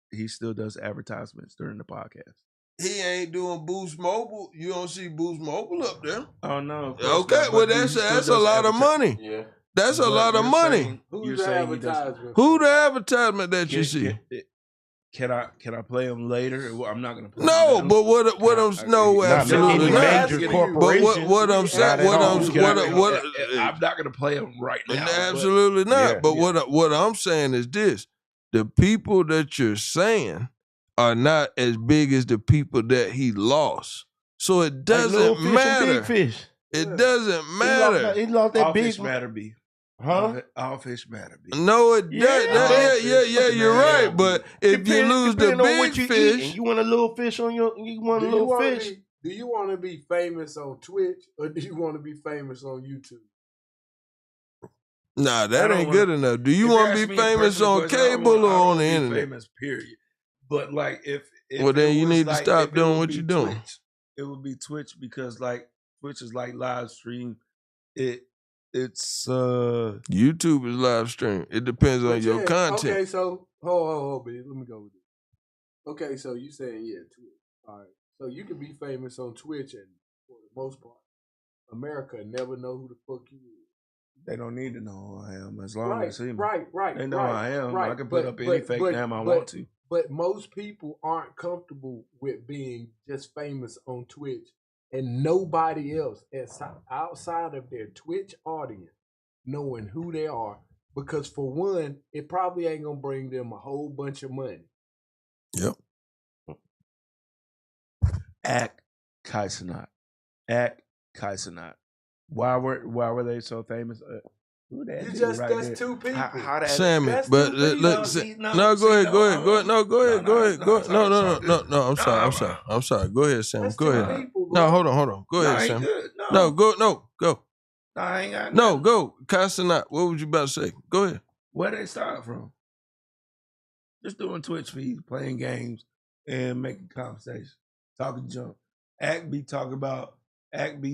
advertisements during the podcast. He ain't doing Boost Mobile. You don't see Boost Mobile up there. Oh no. Okay, well that's a lot of money. Yeah. That's a lot of money. Who's the advertisement? Who the advertisement that you see? Can I play them later? I'm not gonna play. No, but what I'm no, absolutely not. But what I'm saying, I'm not gonna play them right now. Absolutely not. But what I'm saying is this: the people that you're saying are not as big as the people that he lost. So it doesn't matter. It doesn't matter. He lost that big fish matter be. Huh? All fish matter be. No, it doesn't. Yeah, you're right. But if you lose the big fish, you want a little fish on your. You want a little fish. Do you want to be famous on Twitch or do you want to be famous on YouTube? Nah, that ain't good enough. Do you want to be famous on cable or on the internet? Famous, period. But like, if well, then you need to stop doing what you're doing. It would be Twitch, because like Twitch is like live stream. It's YouTube is live stream. It depends on your content. Okay, so hold, baby. Let me go with it. Okay, so you saying Twitch. All right. So you can be famous on Twitch, and for the most part, America never know who the fuck you is. They don't need to know who I am as long as they see me. Right. They know who I am. I can put up any fake name I want to. But most people aren't comfortable with being just famous on Twitch and nobody else outside of their Twitch audience knowing who they are. Because for one, it probably ain't going to bring them a whole bunch of money. Yep. Act Kaisenat. Why were they so famous? Who that that's there? Two people. How that, Sammy, but look, go ahead. No, I'm sorry. Go ahead, Sam. Go ahead. People, no, hold on. Go ahead, Sam. No, go. No, I ain't got. No, go. Kaisenat. What was you about to say? Go ahead. Where they start from? Just doing Twitch feeds, playing games, and making conversation, talking junk. Act be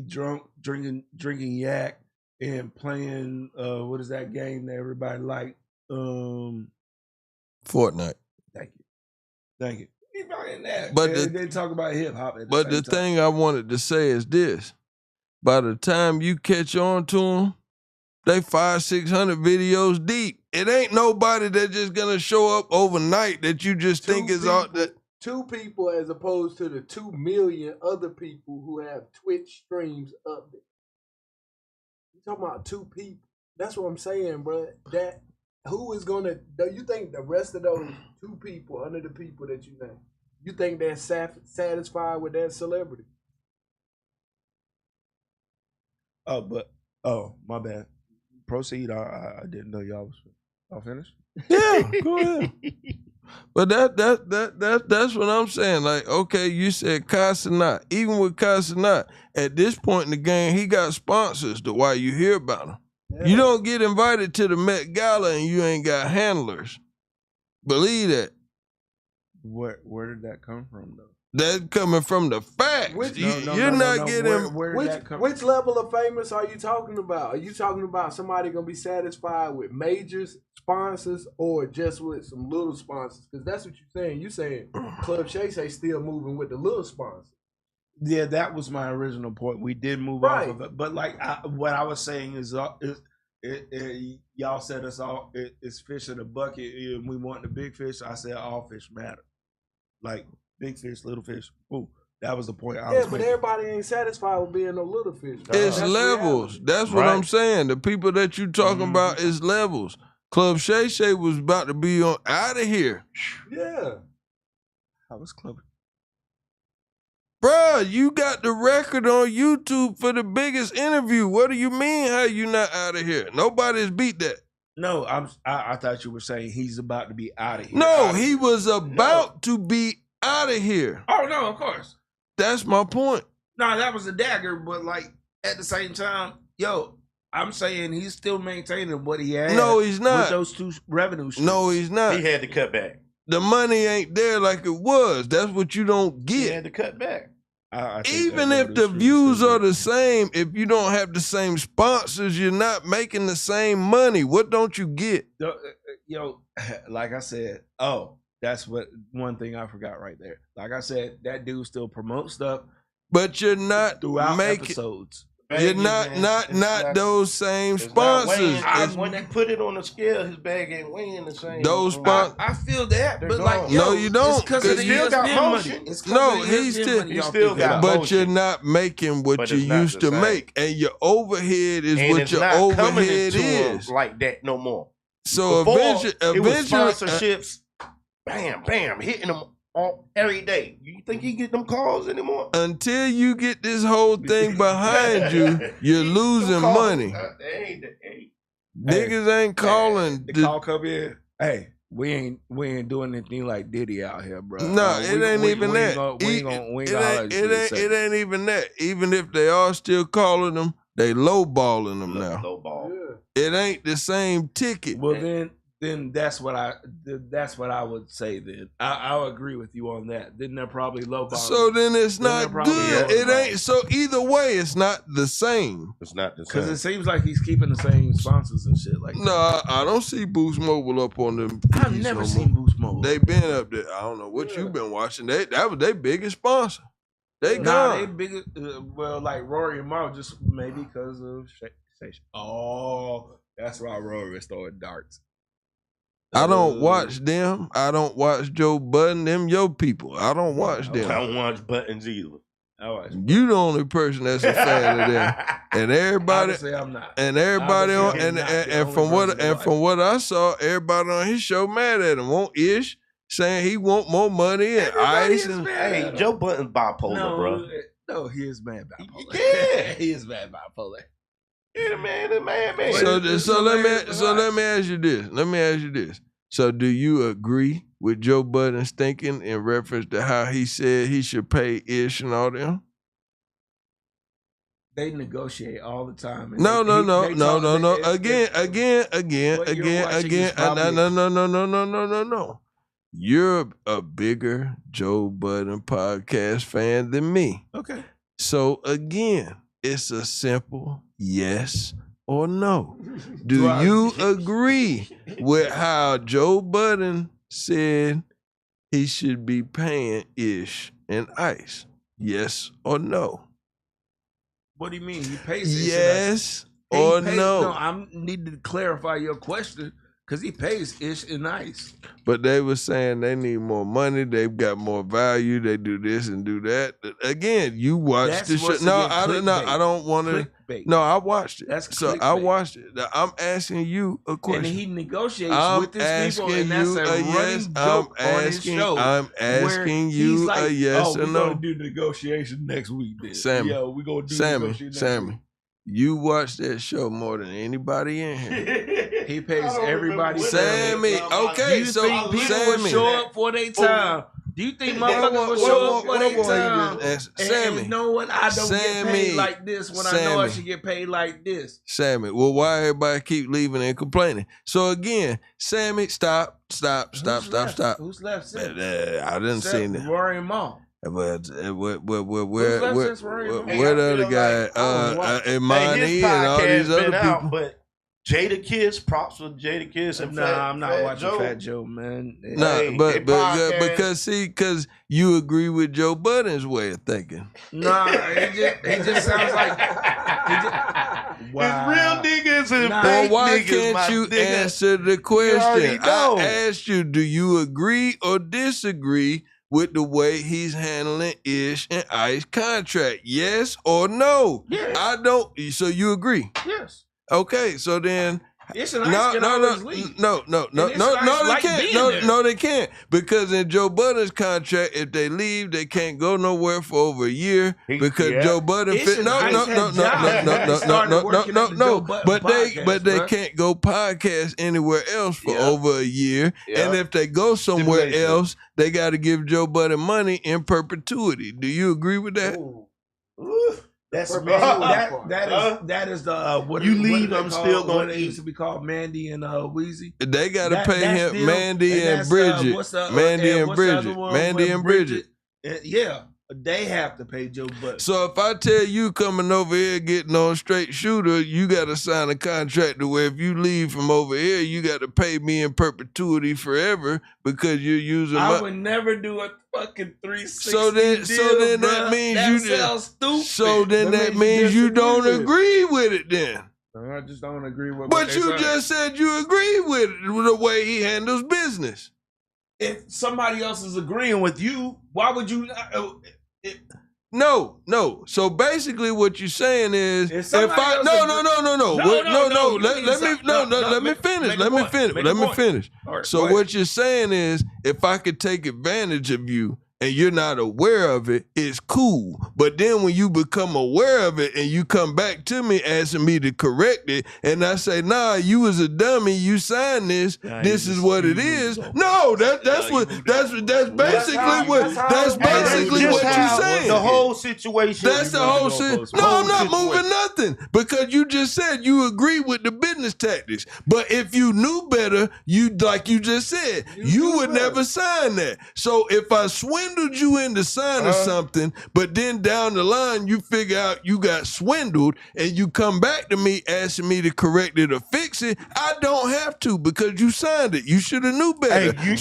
drunk, drinking yak. And playing, what is that game that everybody like? Fortnite. Thank you. talking that. But they talk about hip hop. But the thing I wanted to say is this: by the time you catch on to them, they 500-600 videos deep. It ain't nobody that just gonna show up overnight that you just think is all that. 2 people as opposed to the 2 million other people who have Twitch streams up there. You talking about 2 people? That's what I'm saying, bro. That who is gonna? Do you think the rest of those 2 people under the people that you name? You think they're satisfied with that celebrity? Oh, my bad. Proceed. I didn't know y'all was all finished. Yeah, go ahead. But that's what I'm saying. Like, okay, you said Casanat. Even with Casanat, at this point in the game, he got sponsors to why you hear about him. Yeah. You don't get invited to the Met Gala and you ain't got handlers. Believe that. Where did that come from, though? That's coming from the facts. You're not getting. Which level of famous are you talking about? Are you talking about somebody gonna be satisfied with majors, sponsors, or just with some little sponsors? Because that's what you're saying. You're saying Club Shay Shay still moving with the little sponsors. Yeah, that was my original point. We did move off of it, but like what I was saying is y'all said it's all it's fish in a bucket, and we want the big fish. I said all fish matter, like. Big fish, little fish. Ooh, that was the point I was making. Everybody ain't satisfied with being no little fish. It's levels. Reality. That's what I'm saying. The people that you talking about is levels. Club Shay Shay was about to be on out of here. Yeah. How was Club? Bruh, you got the record on YouTube for the biggest interview. What do you mean how you not out of here? Nobody's beat that. No, I thought you were saying he's about to be out of here. No, he was about to be out of here. Oh no, of course. That's my point. No, that was a dagger, but like at the same time, I'm saying he's still maintaining what he had. No, he's not. With those 2 revenue streams. No, he's not. He had to cut back. The money ain't there like it was. That's what you don't get. He had to cut back. Even if the views are the same, if you don't have the same sponsors, you're not making the same money. What don't you get? Like I said, that's one thing I forgot right there. Like I said, that dude still promotes stuff, but you're not throughout making episodes. You're not those same sponsors. When they put it on the scale, his bag ain't weighing the same. Those sponsors. I feel that, but like, no, you don't. It's because he still got motion. No, he still got. But motion. You're not making what you used to make, and your overhead is what your overhead is. Like that no more. So eventually, it was sponsorships. Bam, bam, hitting them every day. You think he get them calls anymore? Until you get this whole thing behind you, you're losing money. Niggas ain't calling. The call come in. Hey, we ain't doing anything like Diddy out here, bro. No, it ain't even that. It ain't even that. Even if they are still calling them, they lowballing them now. Lowball. Yeah. It ain't the same ticket. Well, then that's what I would say. Then I'll agree with you on that. Then they're probably lowballing. So then it's not good. It ain't. So either way, it's not the same. It's not the same because it seems like he's keeping the same sponsors and shit like that. No, I don't see Boost Mobile up on them. I've never seen Boost Mobile. They been up there. I don't know what you've been watching. That was their biggest sponsor. They gone. They biggest. Well, like Rory and Mark, just maybe because of Station. Oh, that's why Rory is throwing darts. I don't watch them. I don't watch Joe Budden. Them your people. I don't watch them. I don't watch Buttons either. You the only person that's a fan of them. And everybody, honestly, I'm not. And everybody on and from what I saw, everybody on his show mad at him. Want Ish saying he want more money and ice. And hey, Joe Budden's bipolar, bro. No, he is mad bipolar. Yeah, he is mad bipolar. Yeah, the man. So let me ask you this. So do you agree with Joe Budden's thinking in reference to how he said he should pay Ish and all them? They negotiate all the time. No. Again. No. You're a bigger Joe Budden podcast fan than me. Okay. So again, it's a simple yes or no. Do you agree with how Joe Budden said he should be paying Ish and Ice? Yes or no? What do you mean? He pays Ish yes and Ice. or no? No, I need to clarify your question because he pays Ish and Ice. But they were saying they need more money. They've got more value. They do this and do that. Again, you watched the show. No, I don't know. I don't want to. No, I watched it. That's so I watched it. Now, I'm asking you a question. And he negotiates with his people, and that's a running joke on his show. I'm asking you like, a yes or no. We're gonna do negotiation next week, then. Sammy, yo, we're gonna do negotiation next week. You watch that show more than anybody in here. He pays everybody. Sammy, okay, you think people will show up for their time? Do you think motherfuckers will show up for their time? Sammy, and you know what? I don't get paid like this when I know I should get paid like this. Sammy, well, why everybody keep leaving and complaining? So again, Sammy, stop. Who's left? I didn't see that. Rory and Mom. Where the other guy? Imani and all these other people. But Jada Kiss, props for Jada Kiss and I'm not watching Fat Joe, man. But because you agree with Joe Budden's way of thinking. Nah, it just sounds like wow. It's real niggas and fake why niggas, can't you answer the question? I asked you, do you agree or disagree with the way he's handling Ish and Ice contract? Yes or no? Yes. I don't. So you agree? Yes. Okay, so then Ish and Ice can always leave. No, they can't. Because in Joe Budden's contract, if they leave, they can't go nowhere for over a year because Joe Budden but they can't go podcast anywhere else for over a year. And if they go somewhere else, they got to give Joe Budden money in perpetuity. Do you agree with that? That is the what you leave. I'm still going to eat. Used to be called Mandy and Weezy. They got to pay him Mandy and Bridget. Mandy and Bridget. Yeah, they have to pay Joe Budden. So if I tell you coming over here getting on Strait Shoota, you got to sign a contract to where if you leave from over here, you got to pay me in perpetuity forever because you're using. I would never do a fucking 360. So then that means sounds stupid. So then that means you don't agree with it then. I just don't agree with. But you just said you agree with it, with the way he handles business. If somebody else is agreeing with you, why would you? No. So basically, what you're saying is, let me finish. Right, so what you're saying is, if I could take advantage of you and you're not aware of it, it's cool. But then when you become aware of it and you come back to me asking me to correct it, and I say, nah, you was a dummy, you signed this, this is what it is. No, that's basically what you're saying. The whole situation. That's the whole shit. No, I'm not moving nothing because you just said you agree with the business tactics. But if you knew better, like you just said, you would never sign that. So if I swindled you into signing something, but then down the line you figure out you got swindled and you come back to me asking me to correct it or fix it, I don't have to because you signed it. You should have knew better. You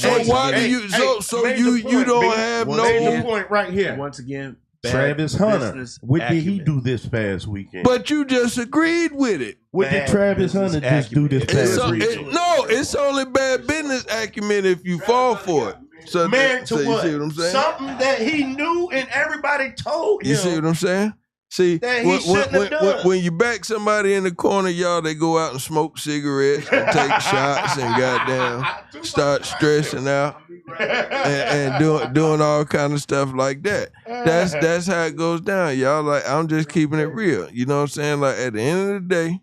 don't have no point right here. Once again, Travis Hunter. What did he do this past weekend? But you just agreed with it. What did Travis Hunter just do this past weekend? It's only bad business acumen if you fall for it. So married to what? You see what I'm saying? Something that he knew and everybody told him. You see what I'm saying? See, when you back somebody in the corner, y'all, they go out and smoke cigarettes and take shots and goddamn start stressing out and doing all kind of stuff like that. That's how it goes down, y'all. Like, I'm just keeping it real. You know what I'm saying? Like, at the end of the day,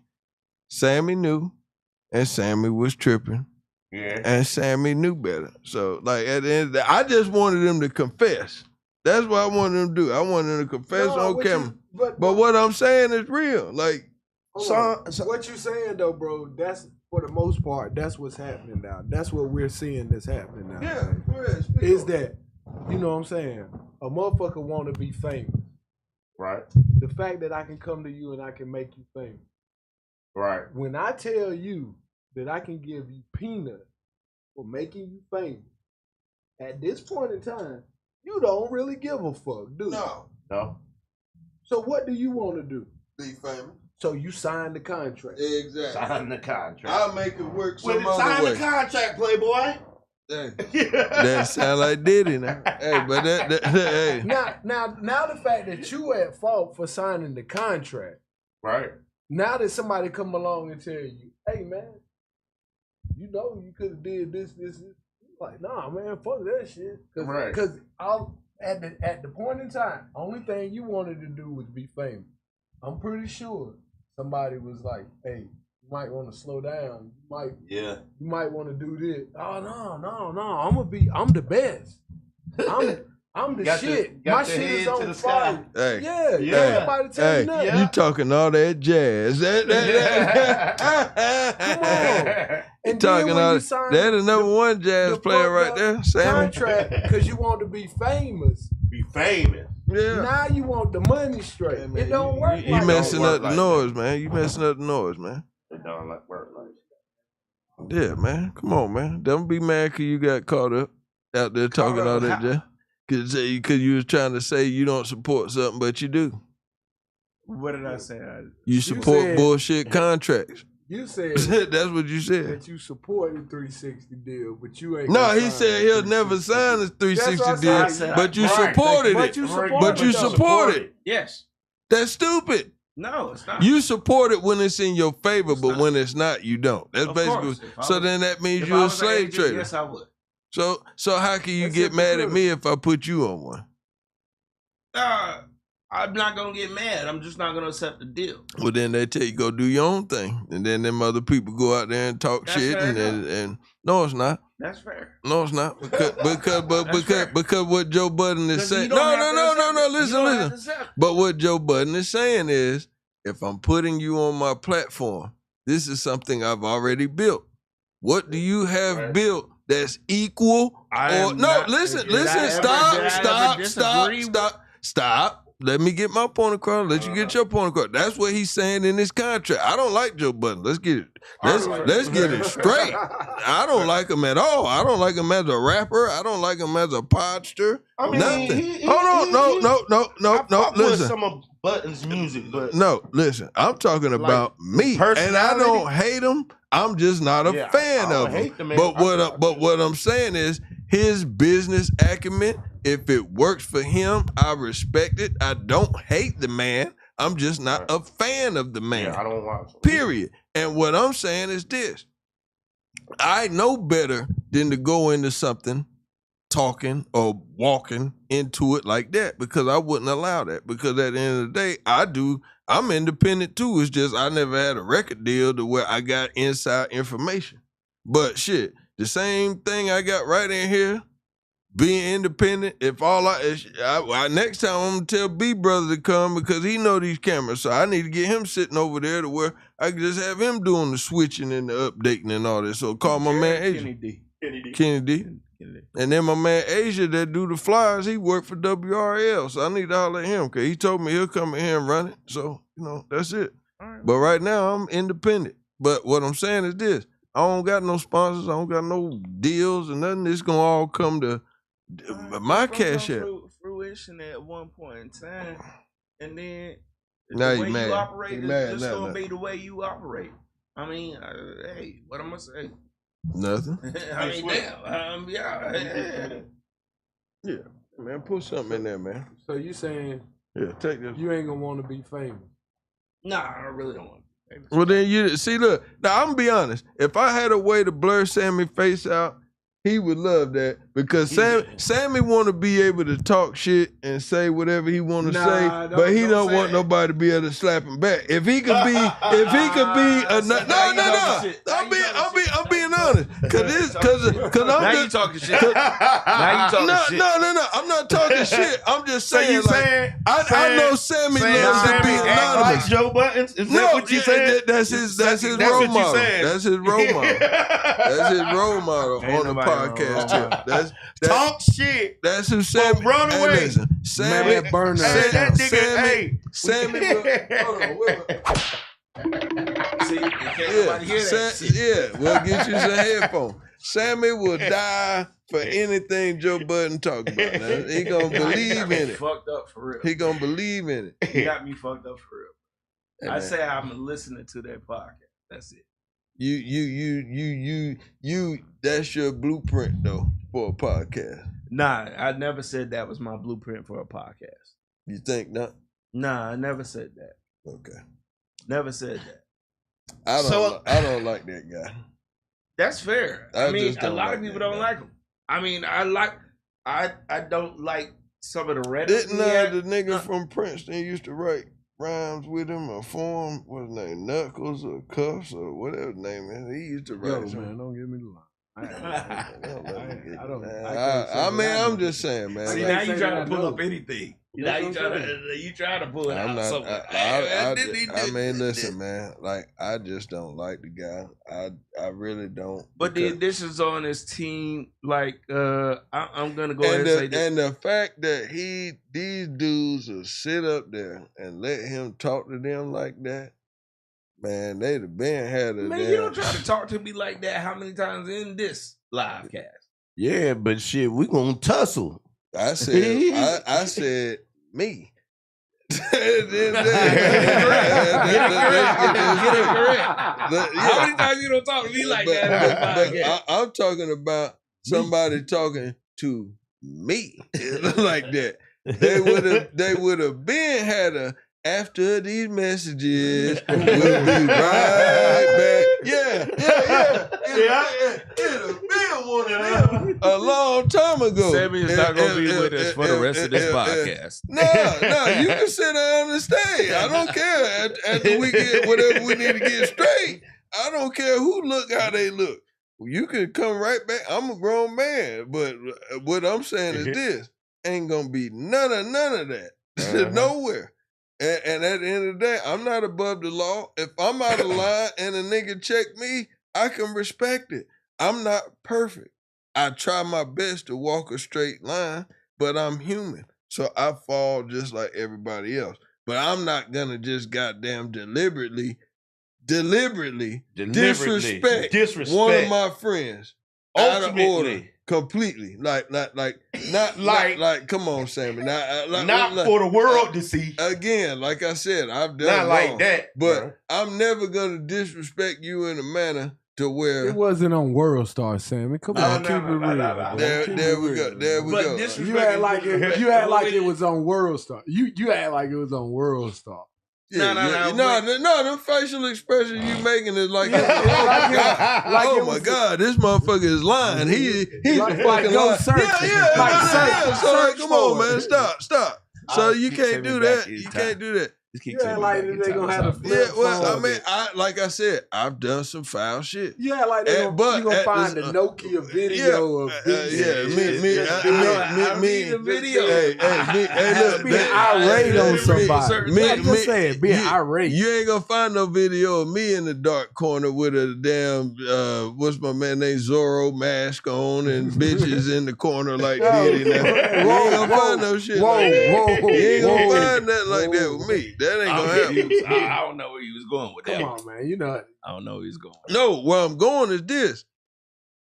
Sammy knew and Sammy was tripping. Yeah. And Sammy knew better. So, like, at the end of the day, I just wanted him to confess. That's what I wanted him to do. I wanted him to confess on camera. But what I'm saying is real. Like, what you saying though, bro? That's for the most part. That's what's happening now. That's what we're seeing that's happening now. Yeah, is that you know what I'm saying? A motherfucker want to be famous, right? The fact that I can come to you and I can make you famous, right? When I tell you that I can give you peanuts for making you famous, at this point in time, you don't really give a fuck, do you? No. So what do you want to do? Be famous. So you signed the contract. Exactly. Sign the contract. I'll make it work some Well, other sign way. the contract, Playboy. Hey, that sound like Diddy now. Hey, but hey. Now the fact that you at fault for signing the contract. Right. Now that somebody come along and tell you, hey man, you know you could have did this. Like, nah, man, fuck that shit. Right. Because at the point in time, only thing you wanted to do was be famous. I'm pretty sure somebody was like, hey, you might want to slow down. You might want to do this. Oh no, I'm the best. I'm the shit. My shit is on fire. Hey. Yeah. Somebody tell me nothing. You talking all that jazz. Come on. And talking all that. They're the number one jazz player right there. Sammy. Contract because you want to be famous. Be famous. Yeah. Now you want the money straight. Man, it don't work. You messing up the noise, man. You messing up the noise, man. It don't work like Yeah, man. Come on, man. Don't be mad because you got caught up out there talking all that jazz. Because you was trying to say you don't support something, but you do. What did I say? You support bullshit contracts. You said that's what you said. That you support the 360 deal, but you ain't. No, he said he'll never sign the 360 deal, but you supported it. But you supported it. Yes. That's stupid. No, it's not. You support it when it's in your favor, but when it's not, you don't. That's basically. So then that means you're a slave trader. Yes, I would. So how can you get mad at me if I put you on one? I'm not gonna get mad. I'm just not gonna accept the deal. Well, then they tell you go do your own thing, and then them other people go out there and talk shit, and no, it's not. That's fair. No, it's not because what Joe Budden is saying. No. Listen. But what Joe Budden is saying is, if I'm putting you on my platform, this is something I've already built. What do you have built that's equal? Stop. Let me get my point across. Let you get your point across. That's what he's saying in this contract. I don't like Joe Budden. Let's get it straight. I don't like him at all. I don't like him as a rapper. I don't like him as a podster. Nothing. Hold on. No. Listen. Some of Budden's music, but listen. I'm talking about me, and I don't hate him. I'm just not a fan of him. But what I'm saying is his business acumen. If it works for him, I respect it. I don't hate the man. I'm just not a fan of the man. Yeah, I don't watch him. Period. And what I'm saying is this. I know better than to go into something talking or walking into it like that because I wouldn't allow that. Because at the end of the day, I'm independent too. It's just I never had a record deal to where I got inside information. But shit, the same thing I got right in here, being independent. If all I next time I'm gonna tell B brother to come because he know these cameras, so I need to get him sitting over there to where I can just have him doing the switching and the updating and all this. So call my man Asia. Kenny D. And then my man Asia that do the flyers, he worked for WRL, so I need to holler at him because he told me he'll come in here and run it. So that's it. Right. But right now I'm independent. But what I'm saying is this: I don't got no sponsors, I don't got no deals, and nothing. It's gonna all come to my cash app. Fruition at one point in time, and then now the way you operate is just gonna be the way you operate. I mean, hey, what I'm gonna say? Nothing. I mean, damn. Yeah, man, put something in there, man. So you saying? Yeah, take this. You ain't gonna want to be famous. Nah, I really don't want to be famous. Well, then you see. Look, now I'm gonna be honest. If I had a way to blur Sammy's face out, he would love that because Sammy want to be able to talk shit and say whatever he want to say, but he don't want nobody to be able to slap him back. If he could be, no. I'm being honest, cause I'm now you talking shit. Now you talking shit. No, I'm not talking shit. I'm just saying. I know Sammy loves to be anonymous. Like Joe Budden? Is that what you saying? That's his role model. That's his role model. That's his role model on the podcast tip. Talk shit. That's who Sammy. Run away. Hey, listen, Sammy burner. That nigga. Sammy. Hold on. See, you can't nobody hear that. We'll get you some headphones. Sammy will die for anything Joe Budden talk about. Now, he gonna believe in it. Fucked up for real. He gonna believe in it. He got me fucked up for real. I say I'm listening to that podcast. That's it. You. That's your blueprint though for a podcast. Nah, I never said that was my blueprint for a podcast. You think not? Nah, I never said that. Okay. Never said that. I don't like that guy. That's fair. I mean, a lot of people don't like him. I mean, I don't like some of the rhetoric. Didn't the nigga from Princeton used to write rhymes with him or form? What's his name? Knuckles or Cuffs or whatever his name is. He used to write. Man, don't give me the line. I mean, I'm just saying, man. See, now you trying to pull up anything. Now you trying to pull it out. I mean, listen, man. Like, I just don't like the guy. I really don't. But the additions on his team, like, I'm gonna go ahead and say this. And the fact that these dudes will sit up there and let him talk to them like that. Man, they'd have been had a Man, you don't try to talk to me like that how many times in this live cast? Yeah, but shit, we gonna tussle. I said, I said me. Get it correct. How many times you don't talk to me like that? But I'm talking about somebody talking to me like that. They would have been had a. After these messages, we'll be right back. Yeah. It'll be one of them a long time ago. Sammy is not going to be with us for the rest of this podcast. No, you can sit down and stay. I don't care. After we get whatever we need to get straight, I don't care who look how they look. You can come right back. I'm a grown man, but what I'm saying is this: ain't gonna be none of that. Nowhere. And at the end of the day, I'm not above the law. If I'm out of line and a nigga check me, I can respect it. I'm not perfect. I try my best to walk a straight line, but I'm human. So I fall just like everybody else. But I'm not gonna just goddamn deliberately disrespect one of my friends. Out of order. Completely, not like, come on, Sammy. Not for the world to see. Again, like I said, I've done not wrong, like that, but bro. I'm never gonna disrespect you in a manner to where it wasn't on World Star, Sammy. Come on, keep it real. There we go. You act like it was on World Star. You act like it was on World Star. Yeah, no, the facial expression you making is like, oh my God, this motherfucker is lying. He's like, a fucking liar. Yeah. So come on, man, stop. So you can't do that. You can't do that. Yeah, like they gonna have to flip. Yeah, well, I mean, like I said, I've done some foul shit. Yeah, like they gonna find the Nokia video of me, video. Hey, look, being irate on somebody. I'm just saying, being irate. You ain't gonna find no video of me in the dark corner with a damn what's my man named Zorro mask on and bitches in the corner like Diddy. You ain't gonna find no shit. You ain't gonna find that like that with me. That ain't gonna happen. I don't know where he was going with that. Come on, man. You know. I don't know where he's going. No, where I'm going is this.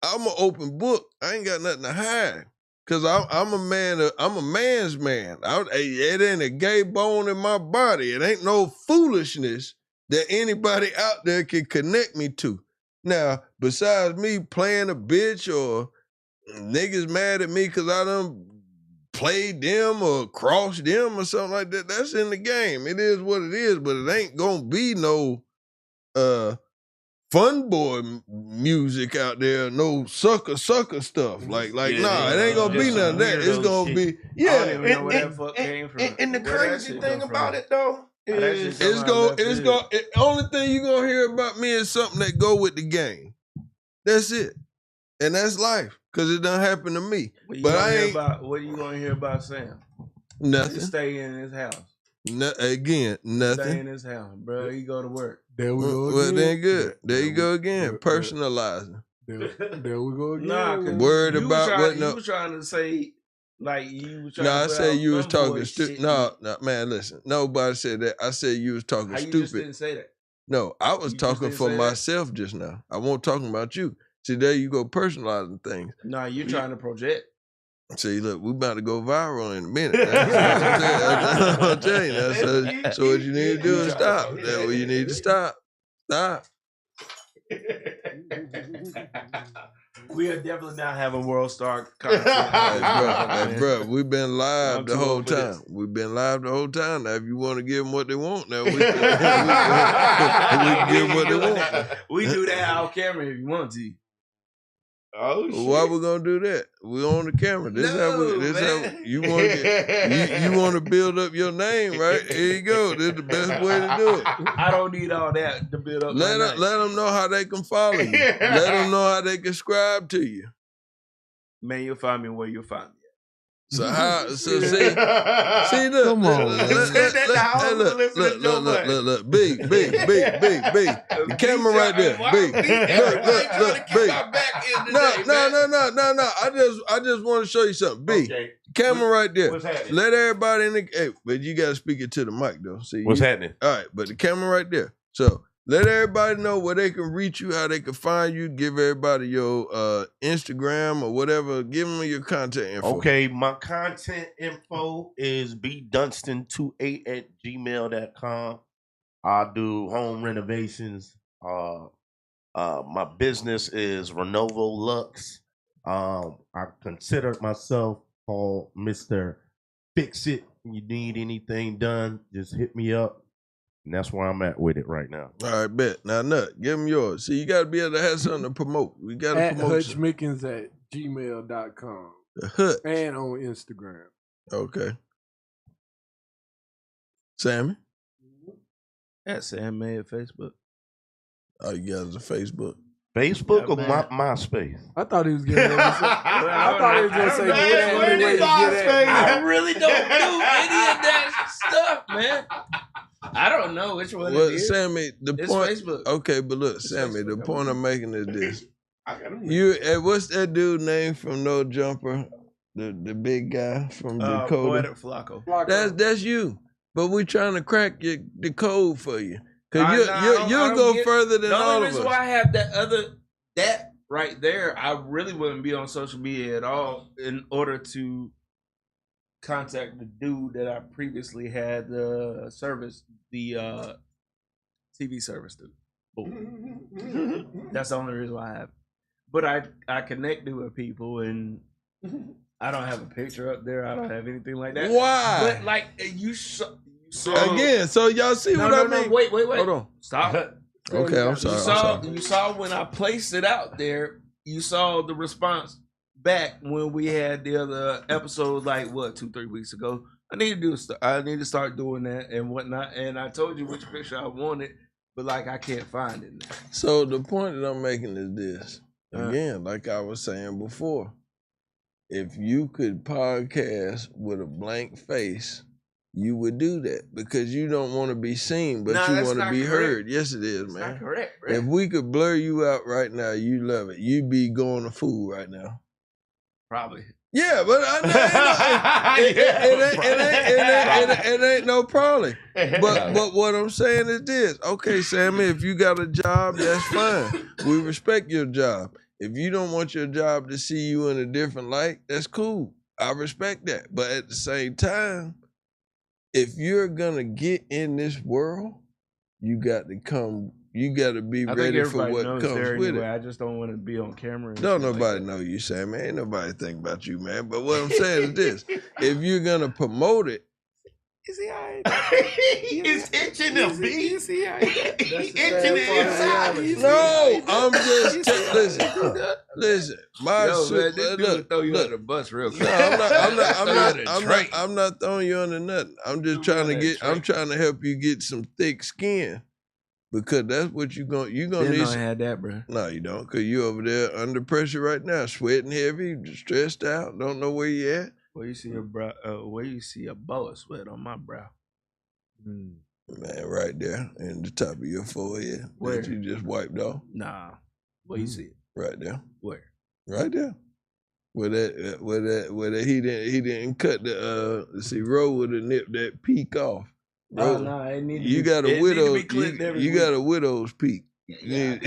I'm an open book. I ain't got nothing to hide. Cause I'm a man. I'm a man's man. It ain't a gay bone in my body. It ain't no foolishness that anybody out there can connect me to. Now, besides me playing a bitch or niggas mad at me because I done played them or crossed them or something like that, that's in the game. It is what it is, but it ain't gonna be no fun boy music out there, no sucker stuff. Like nah, it ain't gonna be none of that. It's gonna be And the crazy thing about it though is it's gonna only thing you gonna hear about me is something that go with the game. That's it. And that's life. Cause it done happen to me. What are you gonna hear about Sam? Nothing. Stay in his house. Nothing. Stay in his house, bro. He go to work. There we go again. Well, then good. There you go again. Personalizing. There we go again. Nah, worried about what? You was trying to say, like you was trying. No, I said you was talking stupid. No, man, listen. Nobody said that. I said you was talking stupid. You just didn't say that. No, I was talking for myself just now. I wasn't talking about you. See, there you go personalizing things. No, you're trying to project. See, look, we about to go viral in a minute. That's what I'm telling you. So what you need to do is stop. That's what you need to stop. Stop. We are definitely not having world star content. Hey, bro, we've been live the whole time. We've been live the whole time. Now, if you want to give them what they want, now we can give them what they want. We do that off camera if you want to. Oh, shit. Why we gonna do that? We on the camera. This how you want to you want to build up your name, right? Here you go. This is the best way to do it. I don't need all that to build up. Let them know how they can follow you. Let them know how they can subscribe to you. Man, you'll find me where you'll find me. So see, look. Come on, Look, big. The camera right there, big. Look, big. No. I just want to show you something, big. Okay. Camera right there. What's happening? Let everybody in the. Hey, but you gotta speak it to the mic though. See what's happening? All right, but the camera right there. So. Let everybody know where they can reach you, how they can find you. Give everybody your Instagram or whatever. Give them your contact info. Okay, my content info is bdunston28@gmail.com. I do home renovations. My business is Renovo Lux. I consider myself called Mr. Fix It. When you need anything done, just hit me up. And that's where I'm at with it right now. All right, bet. Now, Nut, give them yours. See, you got to be able to have something to promote. We got to promote. HutchMickens@gmail.com. The Hutch. And on Instagram. Okay. Sammy? That's Sam May at Facebook. Oh, you guys are Facebook? Facebook or MySpace? I thought he was getting I thought he was going to say, I really don't do any of that stuff, man. I don't know which one it is. Sammy, It's point. Facebook. Okay, but look, Sammy, Facebook. the point I'm making is this. What's that dude name from No Jumper? The big guy from Dakota? Flacco. That's you. But we trying to crack the code for you. Because you'll go further than all of us. The only reason why I have that right there, I really wouldn't be on social media at all in order to contact the dude that I previously had the service, the TV service dude. That's the only reason why I have. But I connected with people and I don't have a picture up there. I don't have anything like that. Why? But like you saw again, so y'all see what I mean? Wait. Hold on. Stop. Okay, I'm sorry. You saw when I placed it out there, you saw the response back when we had the other episode, like 2-3 weeks ago. I need to start doing that and whatnot. And I told you which picture I wanted, but like I can't find it now. So the point that I'm making is this. Again, like I was saying before, if you could podcast with a blank face, you would do that because you don't want to be seen, but you want to be heard. Yes, it is, man. Not correct, bro. If we could blur you out right now, you love it. You'd be going to fool right now. Probably. Yeah, but it ain't no problem. But what I'm saying is this. Okay, Sammy, if you got a job, that's fine. We respect your job. If you don't want your job to see you in a different light, that's cool. I respect that. But at the same time, if you're gonna get in this world, you got to be ready for what comes with it. I just don't want to be on camera. Don't nobody know you, Sam. Ain't nobody think about you, man. But what I'm saying is this. If you're gonna promote it, is he all right? He's itching to be. Is he all right? He's itching it inside. No, I'm just listen. My this dude throw you under the bus real quick. No, I'm not throwing you under nothing. I'm just trying to help you get some thick skin. Because that's what you're gonna need. I had that, bro. No, you don't, because you over there under pressure right now, sweating heavy, stressed out, don't know where you at. Where you see a brow? Where you see a boa sweat on my brow? Man, right there, in the top of your forehead, where that you just wiped off. Nah, where you see it? Right there. Where? Right there. Where he didn't cut the Ro would have nipped that peak off. No, it need to you be, got a widow's. you got a widow's peak. You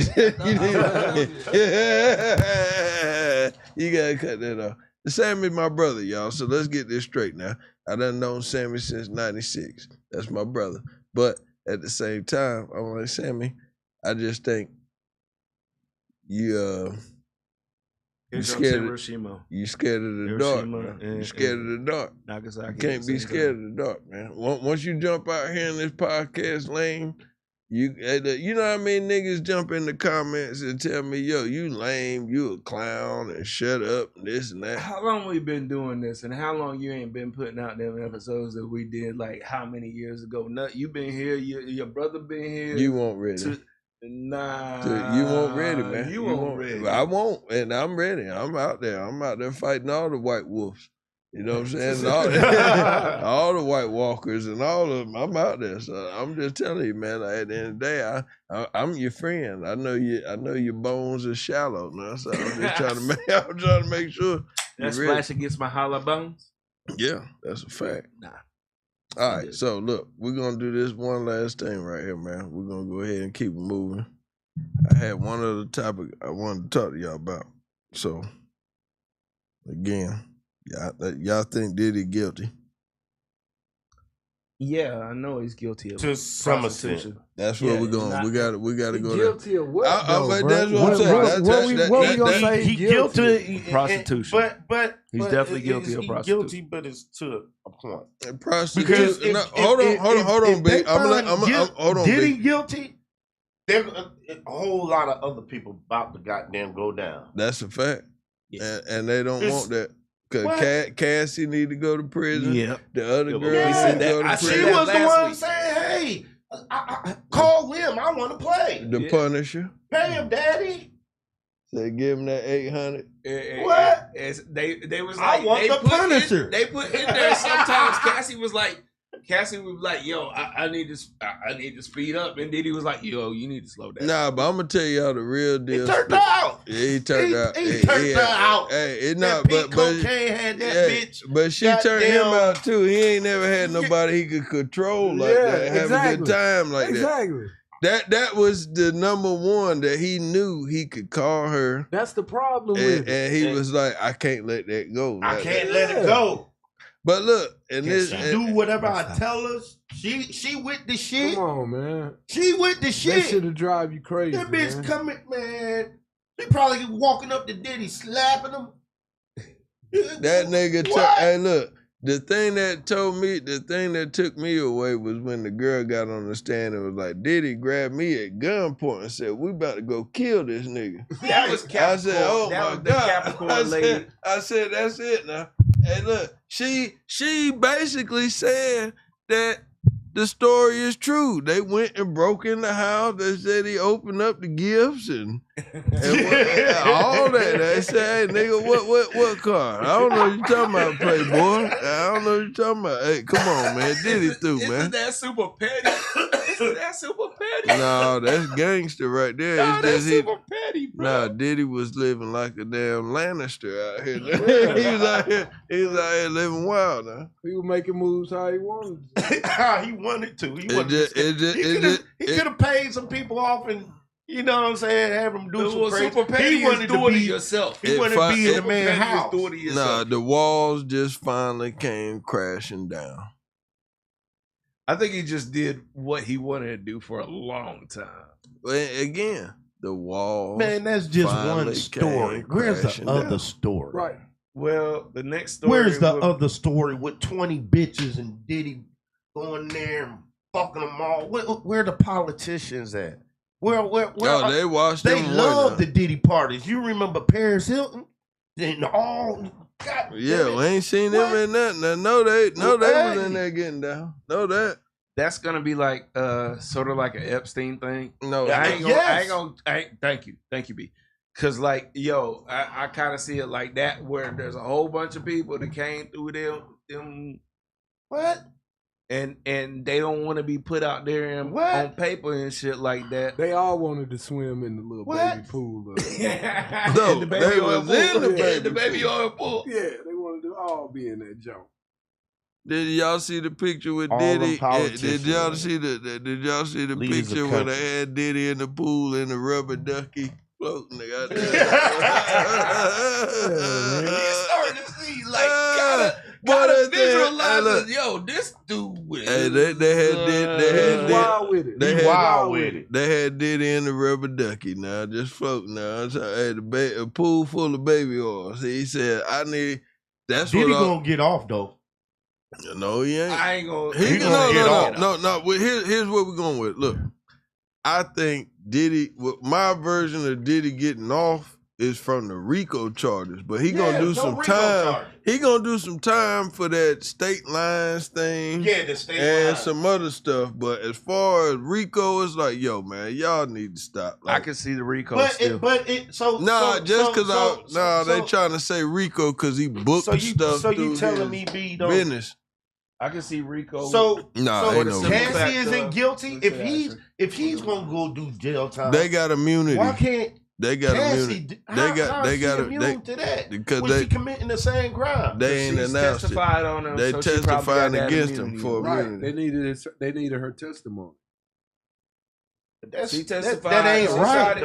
gotta cut that off. Sammy's my brother, y'all. So let's get this straight now. I done known Sammy since '96. That's my brother. But at the same time, I'm like, Sammy, I just think you scared of the dark. You scared of the dark. Nagasaki. You can't be scared of the dark, man. Once you jump out here in this podcast lane, you know how many niggas jump in the comments and tell me, yo, you lame, you a clown, and shut up, and this and that. How long we been doing this, and how long you ain't been putting out them episodes that we did, like how many years ago? You been here, your brother been here. You won't ready. You won't ready, man. You won't ready. I won't, and I'm ready. I'm out there fighting all the white wolves. You know what I'm saying? All the White Walkers and all of them. I'm out there. So I'm just telling you, man. At the end of the day, I'm your friend. I know your bones are shallow now. So I'm just trying to make sure. That splash against my hollow bones. Yeah, that's a fact. Nah. All right. So look, we're gonna do this one last thing right here, man. We're gonna go ahead and keep it moving. I had one other topic I wanted to talk to y'all about. So again. Y'all think Diddy guilty? Yeah, I know he's guilty of prostitution. That's where we're going. We got to go there. Guilty of what? That's what I'm saying. What we gonna say? He guilty prostitution. But he's definitely guilty of prostitution. Guilty, but it's to a point. Prostitution. Hold on, B. Hold on, Diddy guilty? There's a whole lot of other people about to goddamn go down. That's a fact. Yeah. And they don't want that. Cause Cassie need to go to prison. Yeah. The other girl need to go to prison. She was the one saying, "Hey, I call him. I want to play." The Punisher. Pay him, daddy. They give him that 800. What? They was like, I want the Punisher. They put in there sometimes. Cassie was like, yo, I need to speed up. And Diddy was like, yo, you need to slow down. Nah, but I'm gonna tell y'all the real deal. He turned out. Yeah, he turned out. He turned out. Hey, it's that not, but cocaine had that bitch. But she turned him out too. He ain't never had nobody he could control like that. Have a good time like that. That was the number one that he knew he could call her. That's the problem with it. And he was like, I can't let that go. I can't let it go. But look, and this she do whatever I tell her. She with the shit. Come on, man. She with the shit. They should have drive you crazy. That bitch coming, man. They probably walking up to Diddy, slapping him. That nigga. Hey, look. The thing that took me away was when the girl got on the stand and was like, Diddy grabbed me at gunpoint and said, we about to go kill this nigga. That was Capricorn. I said, oh that my was God. The Capricorn lady. I said, that's it now. Hey, look, she basically said that the story is true. They went and broke in the house. They said he opened up the gifts and all that. They said, hey, nigga, what car? I don't know what you're talking about, Playboy. I don't know what you're talking about. Hey, come on, man. Diddy through, man. Isn't that super petty? Isn't that super petty? No, that's gangster right there. No, it's that's just super petty, bro. Nah, Diddy was living like a damn Lannister out here. He was out here living wild now. He was making moves how he wanted to. How he wanted to. He could have paid some people off and, you know what I'm saying, have them do some crazy. Super petty he wanted to be yourself. He wanted to be in the man's house. Nah, the walls just finally came crashing down. I think he just did what he wanted to do for a long time. Again, the walls. Man, that's just one story. Where's the other story? Right. Well, the next story. Where's the other story with 20 bitches and Diddy going there and fucking them all? Where the politicians at? Where they watched them. They love the Diddy parties. You remember Paris Hilton? And all. God, yeah, we ain't seen them in nothing. No, they was in there getting down. Know that. That's gonna be like sort of like an Epstein thing. No, I ain't gonna thank you, B. Cause like, yo, I kind of see it like that, where there's a whole bunch of people that came through them what? And they don't want to be put out there on paper and shit like that. They all wanted to swim in the little baby pool. No, the baby was in the baby oil pool. Yeah, they wanted to all be in that jump. Did y'all see the picture with All them Diddy? politicians, Did y'all man. see the Did y'all see the Leaders of picture where country. they had Diddy in the pool in the rubber ducky floating? You starting to see gotta visualize it. Yo, this dude with Hey, they had He's wild with it. They He had wild with it. They had Diddy in the rubber ducky now, just floating now. Hey, a pool full of baby oil. See, he said, I need. That's Diddy what gonna get off though. No, he ain't. I ain't gonna. He gonna get off. No. Well, here's what we're going with. Look, I think Diddy. My version of Diddy getting off is from the RICO charges, but he gonna do some time. He gonna do some time for that state lines thing. Yeah, the state and lines. some other stuff. But as far as RICO, it's like, yo, man, y'all need to stop. Like, I can see the RICO But still. they trying to say RICO because he booked stuff. So you through telling his me B don't business? I can see RICO. So ain't no Cassie isn't guilty if he's gonna go do jail time. They got immunity. Why can't they got Cassie? immunity? They got immune to that because when she committing the same crime. They ain't announced it. on him. They so she testifying probably got that against him immunity. for Right. immunity. They needed her testimony. She testified. That ain't right.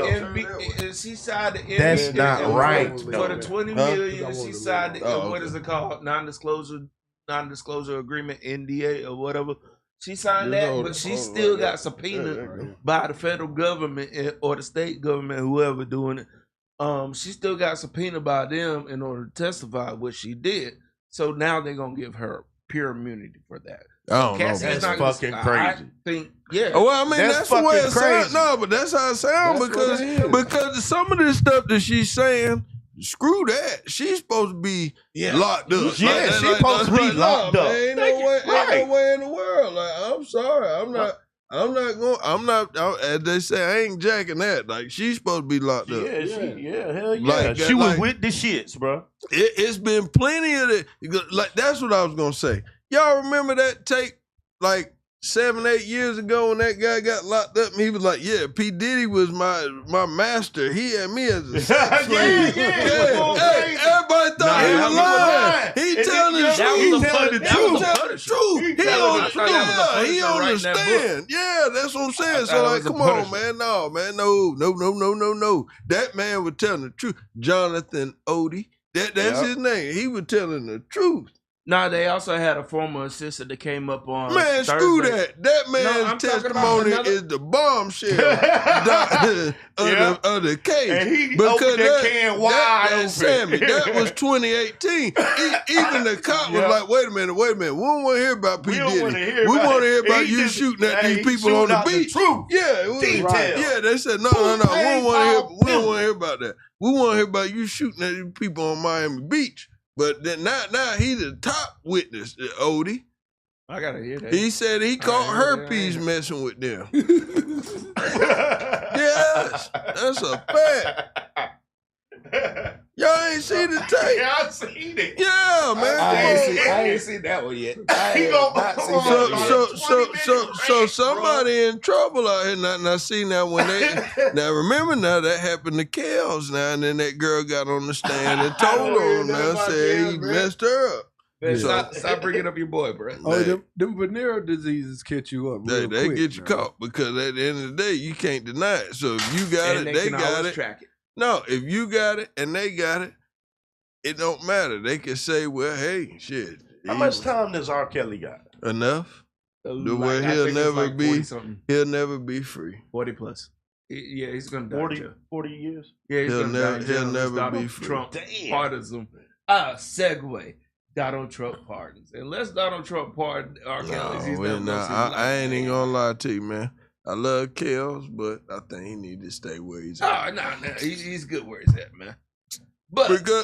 She signed the That's not right. For the $20 million, she signed Oh, what okay. is it called? Non-disclosure agreement, NDA or whatever. She signed that, but she still got subpoenaed by the federal government or the state government, whoever doing it. She still got subpoenaed by them in order to testify what she did. So now they're gonna give her pure immunity for that. I don't know. Cassie's That's not fucking I crazy. think, yeah. Well, I mean, that's the way it fucking sounds. crazy. No, but that's how it sounds That's what it is. because some of this stuff that she's saying, screw that. She's supposed to be locked up. Yeah, she's supposed to be locked up. Ain't no way in the world. Like, I'm sorry, I'm not. As they say, I ain't jacking that. Like, she's supposed to be locked up. Hell yeah. Like, She was with the shits, bro. It's been plenty of it. Like, that's what I was gonna say. Y'all remember that tape like 7-8 years ago when that guy got locked up and he was like, yeah, P. Diddy was my master. He had me as a sex slave. Hey, everybody thought he was lying. He telling the truth. He on the stand. Yeah, that's what I'm saying. So like, come on, man. No. That man was telling the truth. Jonathan Odie. That's his name. He was telling the truth. Nah, they also had a former assistant that came up on Man, Thursday. screw that. That man's testimony is the bombshell of the case. And he opened that can wide open. Sammy, that was 2018. Even the cop was like, wait a minute. We don't want to hear about P. Diddy. We want to hear about you shooting at these people on the beach. Yeah, yeah. They said, no. We don't want to hear about that. We want to hear about you shooting at these people on Miami Beach. But then now he's the top witness, Odie. I gotta hear that. He said he caught herpes messing with them. Yes, that's a fact. Y'all ain't seen the tape. Yeah, I seen it. Yeah, man. I ain't seen that one yet. So somebody in trouble out here. Now see now when now remember now that happened to Kels now, and then that girl got on the stand and told on now said he messed her up. Man, stop bringing up your boy, bro. Oh, them venereal diseases catch you up. They quick, get you caught because at the end of the day you can't deny it. So if you got it, they got it. Track it. No, if you got it and they got it, it don't matter. They can say, well, hey, shit. How much time does R. Kelly got? Enough. The way he'll never be free. 40 plus. Yeah, he's gonna die. 40 years? Yeah, he'll never be free. Trump pardons him. Segue. Donald Trump pardons. Unless Donald Trump pardons R. Kelly, he's never I ain't even gonna lie to you, man. I love Kels, but I think he need to stay where he's at. No, he's good where he's at, man. But So you think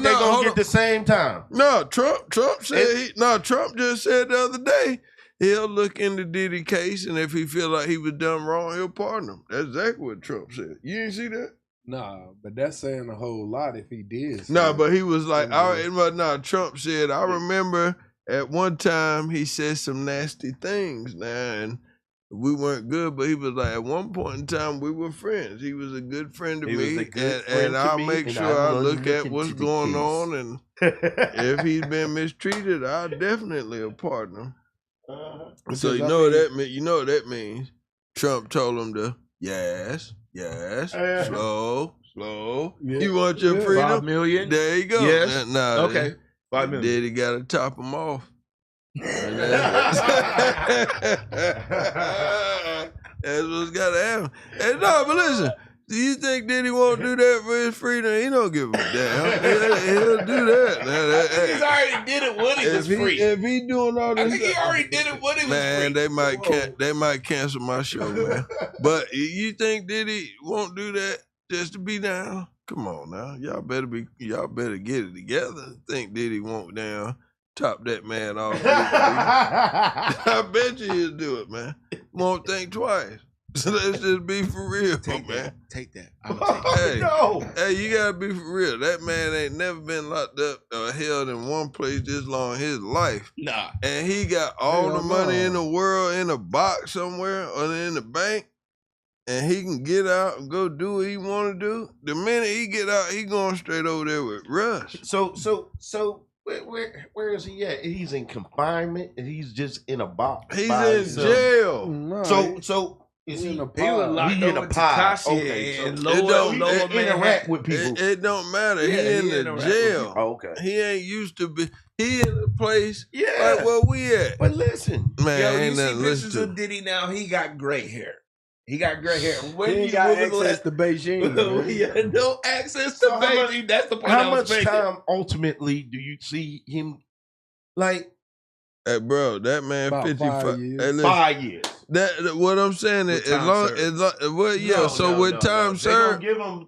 they gonna get the same time? No, Trump said Trump just said the other day he'll look into Diddy case, and if he feel like he was done wrong, he'll pardon him. That's exactly what Trump said. You didn't see that? Nah, but that's saying a whole lot if he did. No, but he was like, Trump said, I remember at one time he said some nasty things, man. we weren't good, but he was like, at one point in time, we were friends. He was a good friend to me, and I'll make sure I look at what's going on, and if he's been mistreated, I'll definitely pardon him. So you know what that means. You know what that means. Trump told him to yes, slow. Yeah. You want your freedom? 5 million. There you go. Yes. Okay. 5 million. Daddy got to top him off. That's what's got to happen. And no, but listen, do you think Diddy won't do that for his freedom? He don't give a damn. He'll do that. He's already did it when he was free. If he doing all this, I think he already did it when he was free. Man, they might cancel my show, man. But you think Diddy won't do that just to be down? Come on now, y'all better get it together. Think Diddy won't down. Top that man off. I bet you he'll do it, man. Won't think twice. So let's just be for real, man. Take that. Hey, you gotta be for real. That man ain't never been locked up or held in one place this long in his life. Nah. And he got all the money in the world in a box somewhere or in the bank. And he can get out and go do what he want to do. The minute he get out, he going straight over there with Russ. So where is he at? He's in confinement and he's just in a box. He's in jail. No, so is he in a pod? He was locked He in a pod. Okay, So and it don't interact with people. It don't matter. He in the jail. Okay. He ain't used to be. He in a place Yeah. like where we at. But listen, Man, Yo, you ain't see nothing pictures listen of to. Diddy now? He got gray hair. He got gray hair. When He you ain't got Google access to Beijing. man. He had no access to Beijing. That's the point I how was much making. time ultimately do you see him? Like Hey, bro, that man About 55. 5 years. Hey, listen, 5 years. that what I'm saying is With time served. well, yeah. No, so no, with no, time no. served, They gonna give him.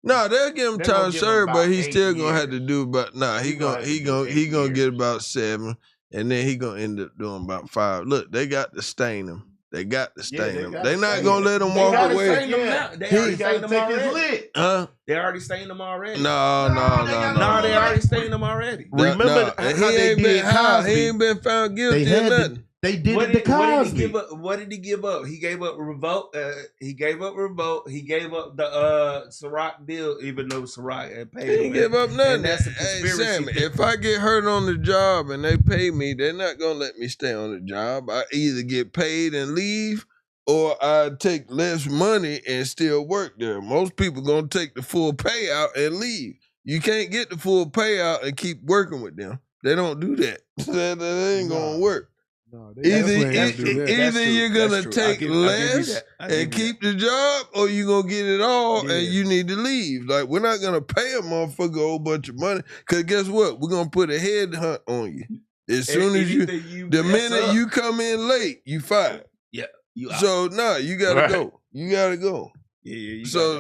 no, they'll give him They gonna time give him served, but about he's 8 still gonna have to years. do about. Nah, he gonna have to do 8 get years. about 7, and then he gonna end up doing about 5. Look, they got to stain him. They got to stain they him. gotta They not stain gonna him. let him They walk gotta away. stain him now. They He already got stained to him take his already. lid. Huh? They already stained him already. No. No, they already stained him already. Remember And how he they ain't did been how Cosby? he ain't been found guilty They or had nothing. to, they did What it did, to what did he Cosby. give up? What did he give up? He gave up revolt. He gave up revolt. He gave up the Ciroc deal, even though Ciroc had paid He him. didn't give up nothing. And that's a Hey, conspiracy. Sammy, if I get hurt on the job and they pay me, they're not gonna let me stay on the job. I either get paid and leave, or I take less money and still work there. Most people gonna take the full payout and leave. You can't get the full payout and keep working with them. They don't do that. that ain't gonna work. No, they definitely ain't do that. Either you're gonna take less and keep the job, or you gonna get it all and you need to leave. Like, we're not gonna pay a motherfucker a whole bunch of money, because guess what? We're gonna put a head hunt on you. As soon as the minute you come in late, you fired. Yeah. You out. So you gotta go. You gotta go. Yeah. So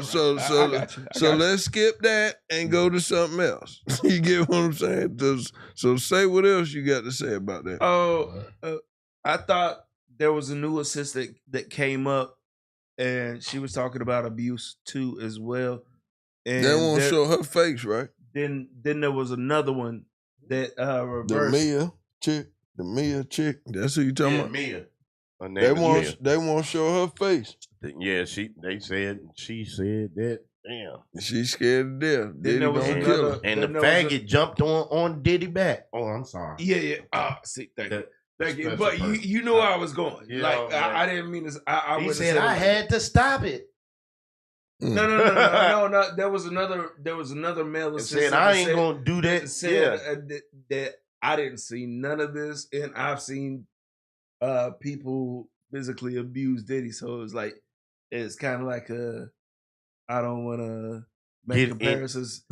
let's skip that and go to something else. You get what I'm saying? So say what else you got to say about that. Oh, I thought there was a new assistant that came up, and she was talking about abuse too as well. And they won't show her face, right? Then there was another one that reversed. The Mia chick. That's who you talking about? Mia. They won't show her face. Yeah, she said that. Damn. She's scared to death. Then there was kill her. And the faggot jumped on Diddy back. Oh, I'm sorry. Yeah. See, thank you. But you knew where I was going. Yeah, like I didn't mean to. He said I had to stop it. No. There was another male assistant. Said I ain't gonna do that. That I didn't see none of this, and I've seen people physically abuse Diddy. So it's kind of like I don't want to make comparisons.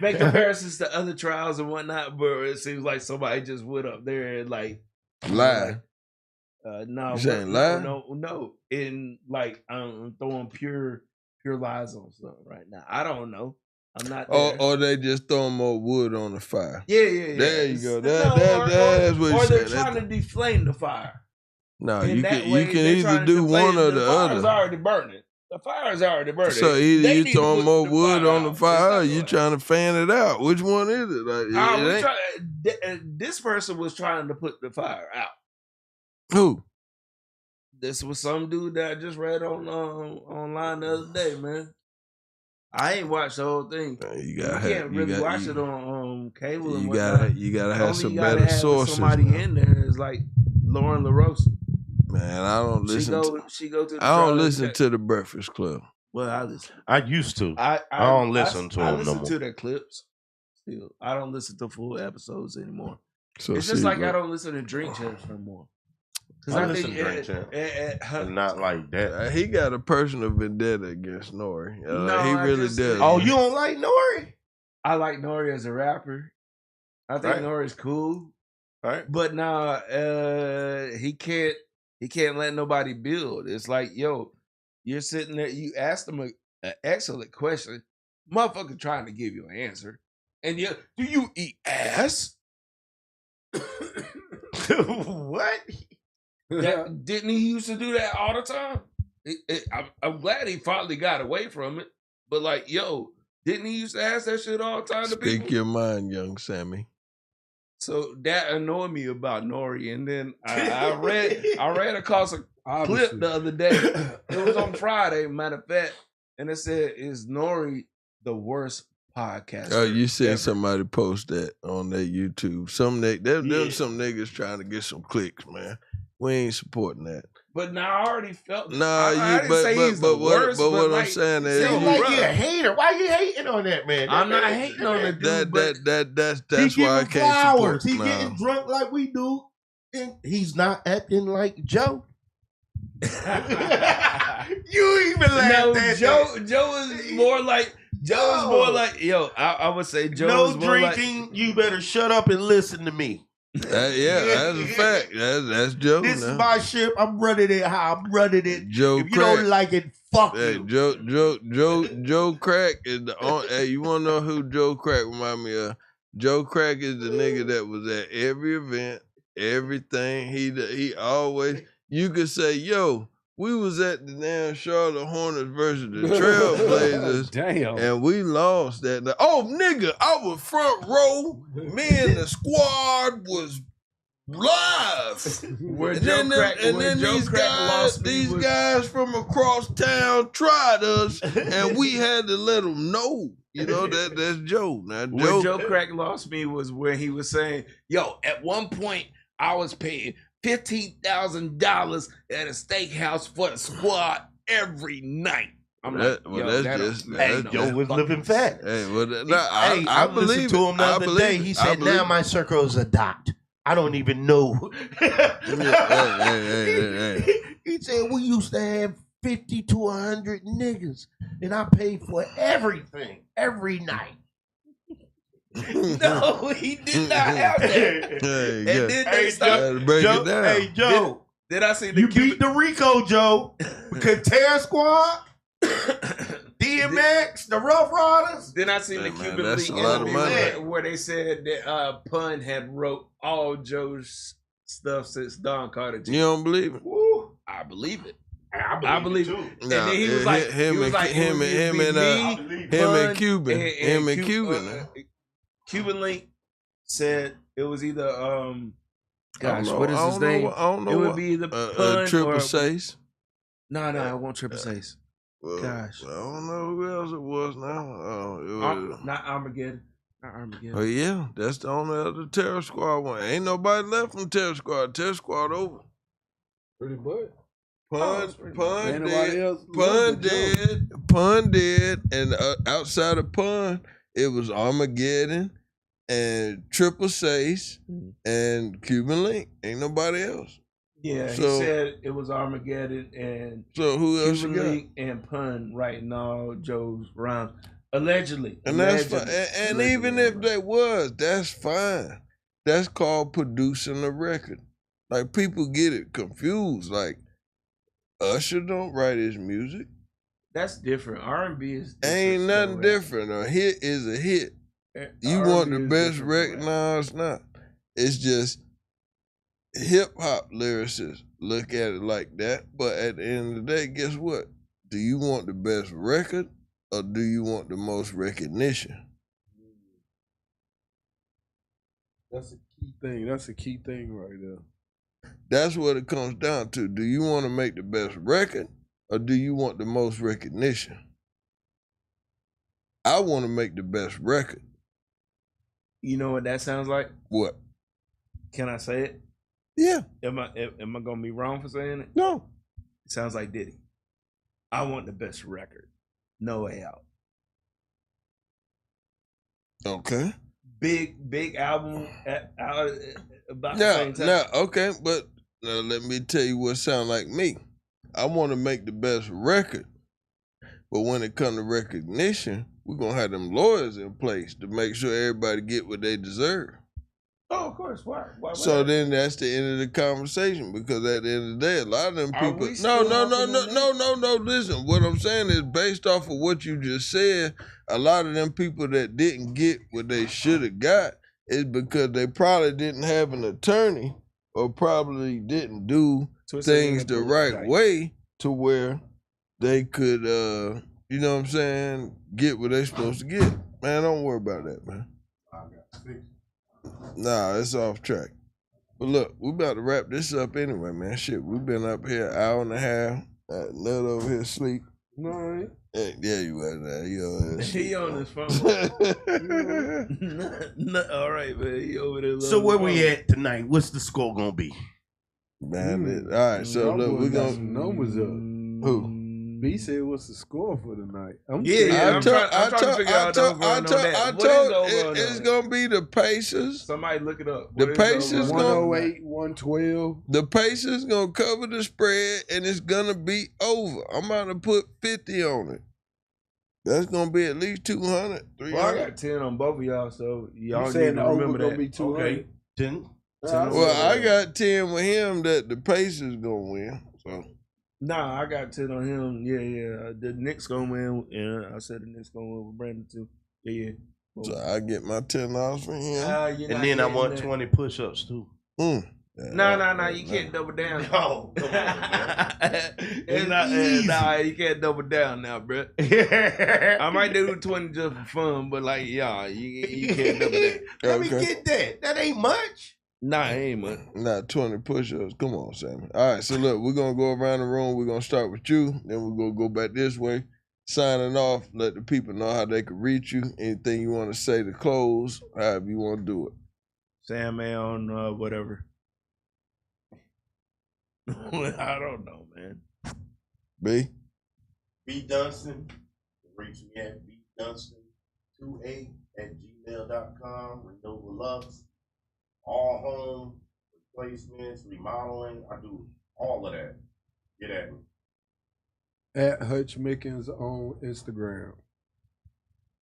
Make comparisons to other trials and whatnot, but it seems like somebody just went up there and lie. No, you saying lie? No. In I'm throwing pure lies on something right now. I don't know. I'm not there. Or they just throwing more wood on the fire. Yeah. There you go. That's what you're saying. Or they're trying to deflame the fire. No, you can either do one or the other. The fire's already burning. The fire's already burning. So either you throwing more wood on the fire, or you trying to fan it out. Which one is it? This person was trying to put the fire out. Who? This was some dude that I just read on online the other day, man. I ain't watched the whole thing. You can't really watch it on cable and whatnot. You gotta have some better sources. Somebody in there is like Lauren LaRosa. Man, I don't listen. She go to. I don't listen to the Breakfast Club. Well, I listen. I used to. I don't listen to them no more. I listen to their clips. Still, I don't listen to full episodes anymore. So it's just like I don't listen to Drink Champs no more. I listen to Drink Champs. Not like that. He got a personal vendetta against Nori. No, he really does. Oh, you don't like Nori? I like Nori as a rapper. I think Nori's cool. Right. But nah, he can't let nobody build. It's like, yo, you're sitting there, you asked him an excellent question. Motherfucker trying to give you an answer. And do you eat ass? What? Didn't he used to do that all the time? I'm glad he finally got away from it. But like, yo, didn't he used to ask that shit all the time to people? Speak your mind, young Sammy. So that annoyed me about Nori. And then I ran across a clip the other day. It was on Friday, matter of fact. And it said, is Nori the worst podcaster? Oh, you said somebody post that on their YouTube. Some niggas trying to get some clicks, man. We ain't supporting that. But now I already felt. I didn't say he's the worst. But what I'm saying is, you like you're a hater. Why you hating on that man? I'm not hating on that dude. That's why I can't support. He getting drunk like we do, and he's not acting like Joe. You even laughed at Joe is more like. Joe is more like, yo, I would say Joe is more drinking, like, you better shut up and listen to me. That's a fact. That's Joe. This is my ship. I'm running it how I'm running it. Joe if you don't like it, fuck you. Joe Crack is the only. Hey, you want to know who Joe Crack remind me of? Joe Crack is the nigga that was at every event, everything. He always. You could say, yo, we was at the damn Charlotte Hornets versus the Trailblazers. Damn. And we lost that. Oh, nigga, I was front row. Me and the squad was live. And then these guys from across town tried us, and we had to let them know. You know, that's Joe. Now, When Joe Crack lost me was when he was saying, yo, at one point, I was paying $15,000 at a steakhouse for the squad every night. I'm like, Joe was living fat. Hey, I believe to him the other day. He said, "Now my circle is a dot. I don't even know." He said, "We used to have 50 to 100 niggas, and I paid for everything every night." No, he did not have that. And then they started breaking it down. Hey, Joe. Did I see the you beat the Rico, Joe? Because Terror Squad, DMX, the Rough Riders. Then I seen the Cuban League interview where they said that Pun had wrote all Joe's stuff since Don Carter. You don't believe it? Woo, I believe it. I believe it. And then he was like, him and Cuban. Cuban Link said it was either what is his name? I don't know. It would be either Pun Triple Sace. No, I want Triple Sace. Well, Gosh, I don't know who else it was now. It was not Armageddon. Not Armageddon. Oh yeah, that's the only other Terror Squad one. Ain't nobody left from Terror Squad. Terror Squad over. Pretty much. Pun did, and outside of Pun, it was Armageddon and Triple Sace and Cuban Link. Ain't nobody else. Yeah, he said it was Armageddon and so who else Cuban Link and Pun writing all Joe's rhymes. Allegedly. And that's fine. And even if they was, that's fine. That's called producing a record. Like people get it confused. Like Usher don't write his music. That's different. R&B is different. Ain't nothing different. A hit is a hit. You want the best record? No, it's not. It's just hip hop lyricists look at it like that. But at the end of the day, guess what? Do you want the best record or do you want the most recognition? That's a key thing. That's a key thing right there. That's what it comes down to. Do you want to make the best record or do you want the most recognition? I want to make the best record. You know what that sounds like? What? Can I say it? Yeah. Am I gonna be wrong for saying it? No. It sounds like Diddy. I want the best record. No Way Out. Okay. Big album out about the same time. Okay, but let me tell you what sound like me. I want to make the best record, but when it comes to recognition, we're gonna have them lawyers in place to make sure everybody get what they deserve. Oh, of course. Why so then that's the end of the conversation, because at the end of the day, a lot of them people. No. Listen, what I'm saying is based off of what you just said. A lot of them people that didn't get what they should have got is because they probably didn't have an attorney or probably didn't do things the right way to where they could, you know what I'm saying, get what they're supposed to get. Man, don't worry about that, man. Nah, it's off track. But look, we about to wrap this up anyway, man. Shit, we've been up here an hour and a half. Nut over here asleep. No, I ain't. Yeah, you was there. He on his phone. All right, man. He over there. So where we at tonight? What's the score gonna be? Man, all right. So look, we gonna numbers up. Who? B said, "What's the score for tonight?" I'm trying to figure out it's gonna be the Pacers. Somebody look it up. The Pacers 108, 112. The Pacers gonna cover the spread, and it's gonna be over. I'm about to put 50 on it. That's gonna be at least 200, 300. Well, I got 10 on both of y'all, so y'all saying need to remember that. Gonna be 200. Okay. 10. Well, I got 10 with him that the Pacers gonna win. So. Nah, I got 10 on him. Yeah. The Knicks gonna win. Yeah, I said the Knicks gonna win with Brandon too. Yeah. So I get my $10 from him. And then I want 20 push-ups too. No, you can't double down. No, come on, man. You can't double down now, bro. I might do 20 just for fun, but like, you can't double down. Let me get that. That ain't much. Nah, it ain't much. Not 20 push-ups. Come on, Sammy. All right, so look, we're going to go around the room. We're going to start with you. Then we're going to go back this way. Signing off, let the people know how they can reach you. Anything you want to say to close, however you want to do it. Sam on whatever. I don't know, man. B? B Dunston. Reach me at bdunston28@gmail.com. Renova Lux. All home replacements, remodeling. I do all of that. Get at me. At Hutch Mickens on Instagram.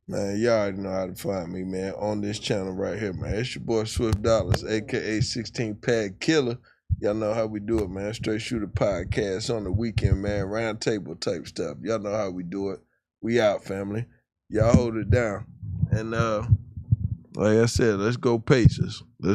Man, y'all already know how to find me, man, on this channel right here, man. It's your boy Swift Dollars, a.k.a. 16-Pad Killer. Y'all know how we do it, man. Straight Shoota podcast on the weekend, man. Round table type stuff. Y'all know how we do it. We out, family. Y'all hold it down. And like I said, let's go Pacers.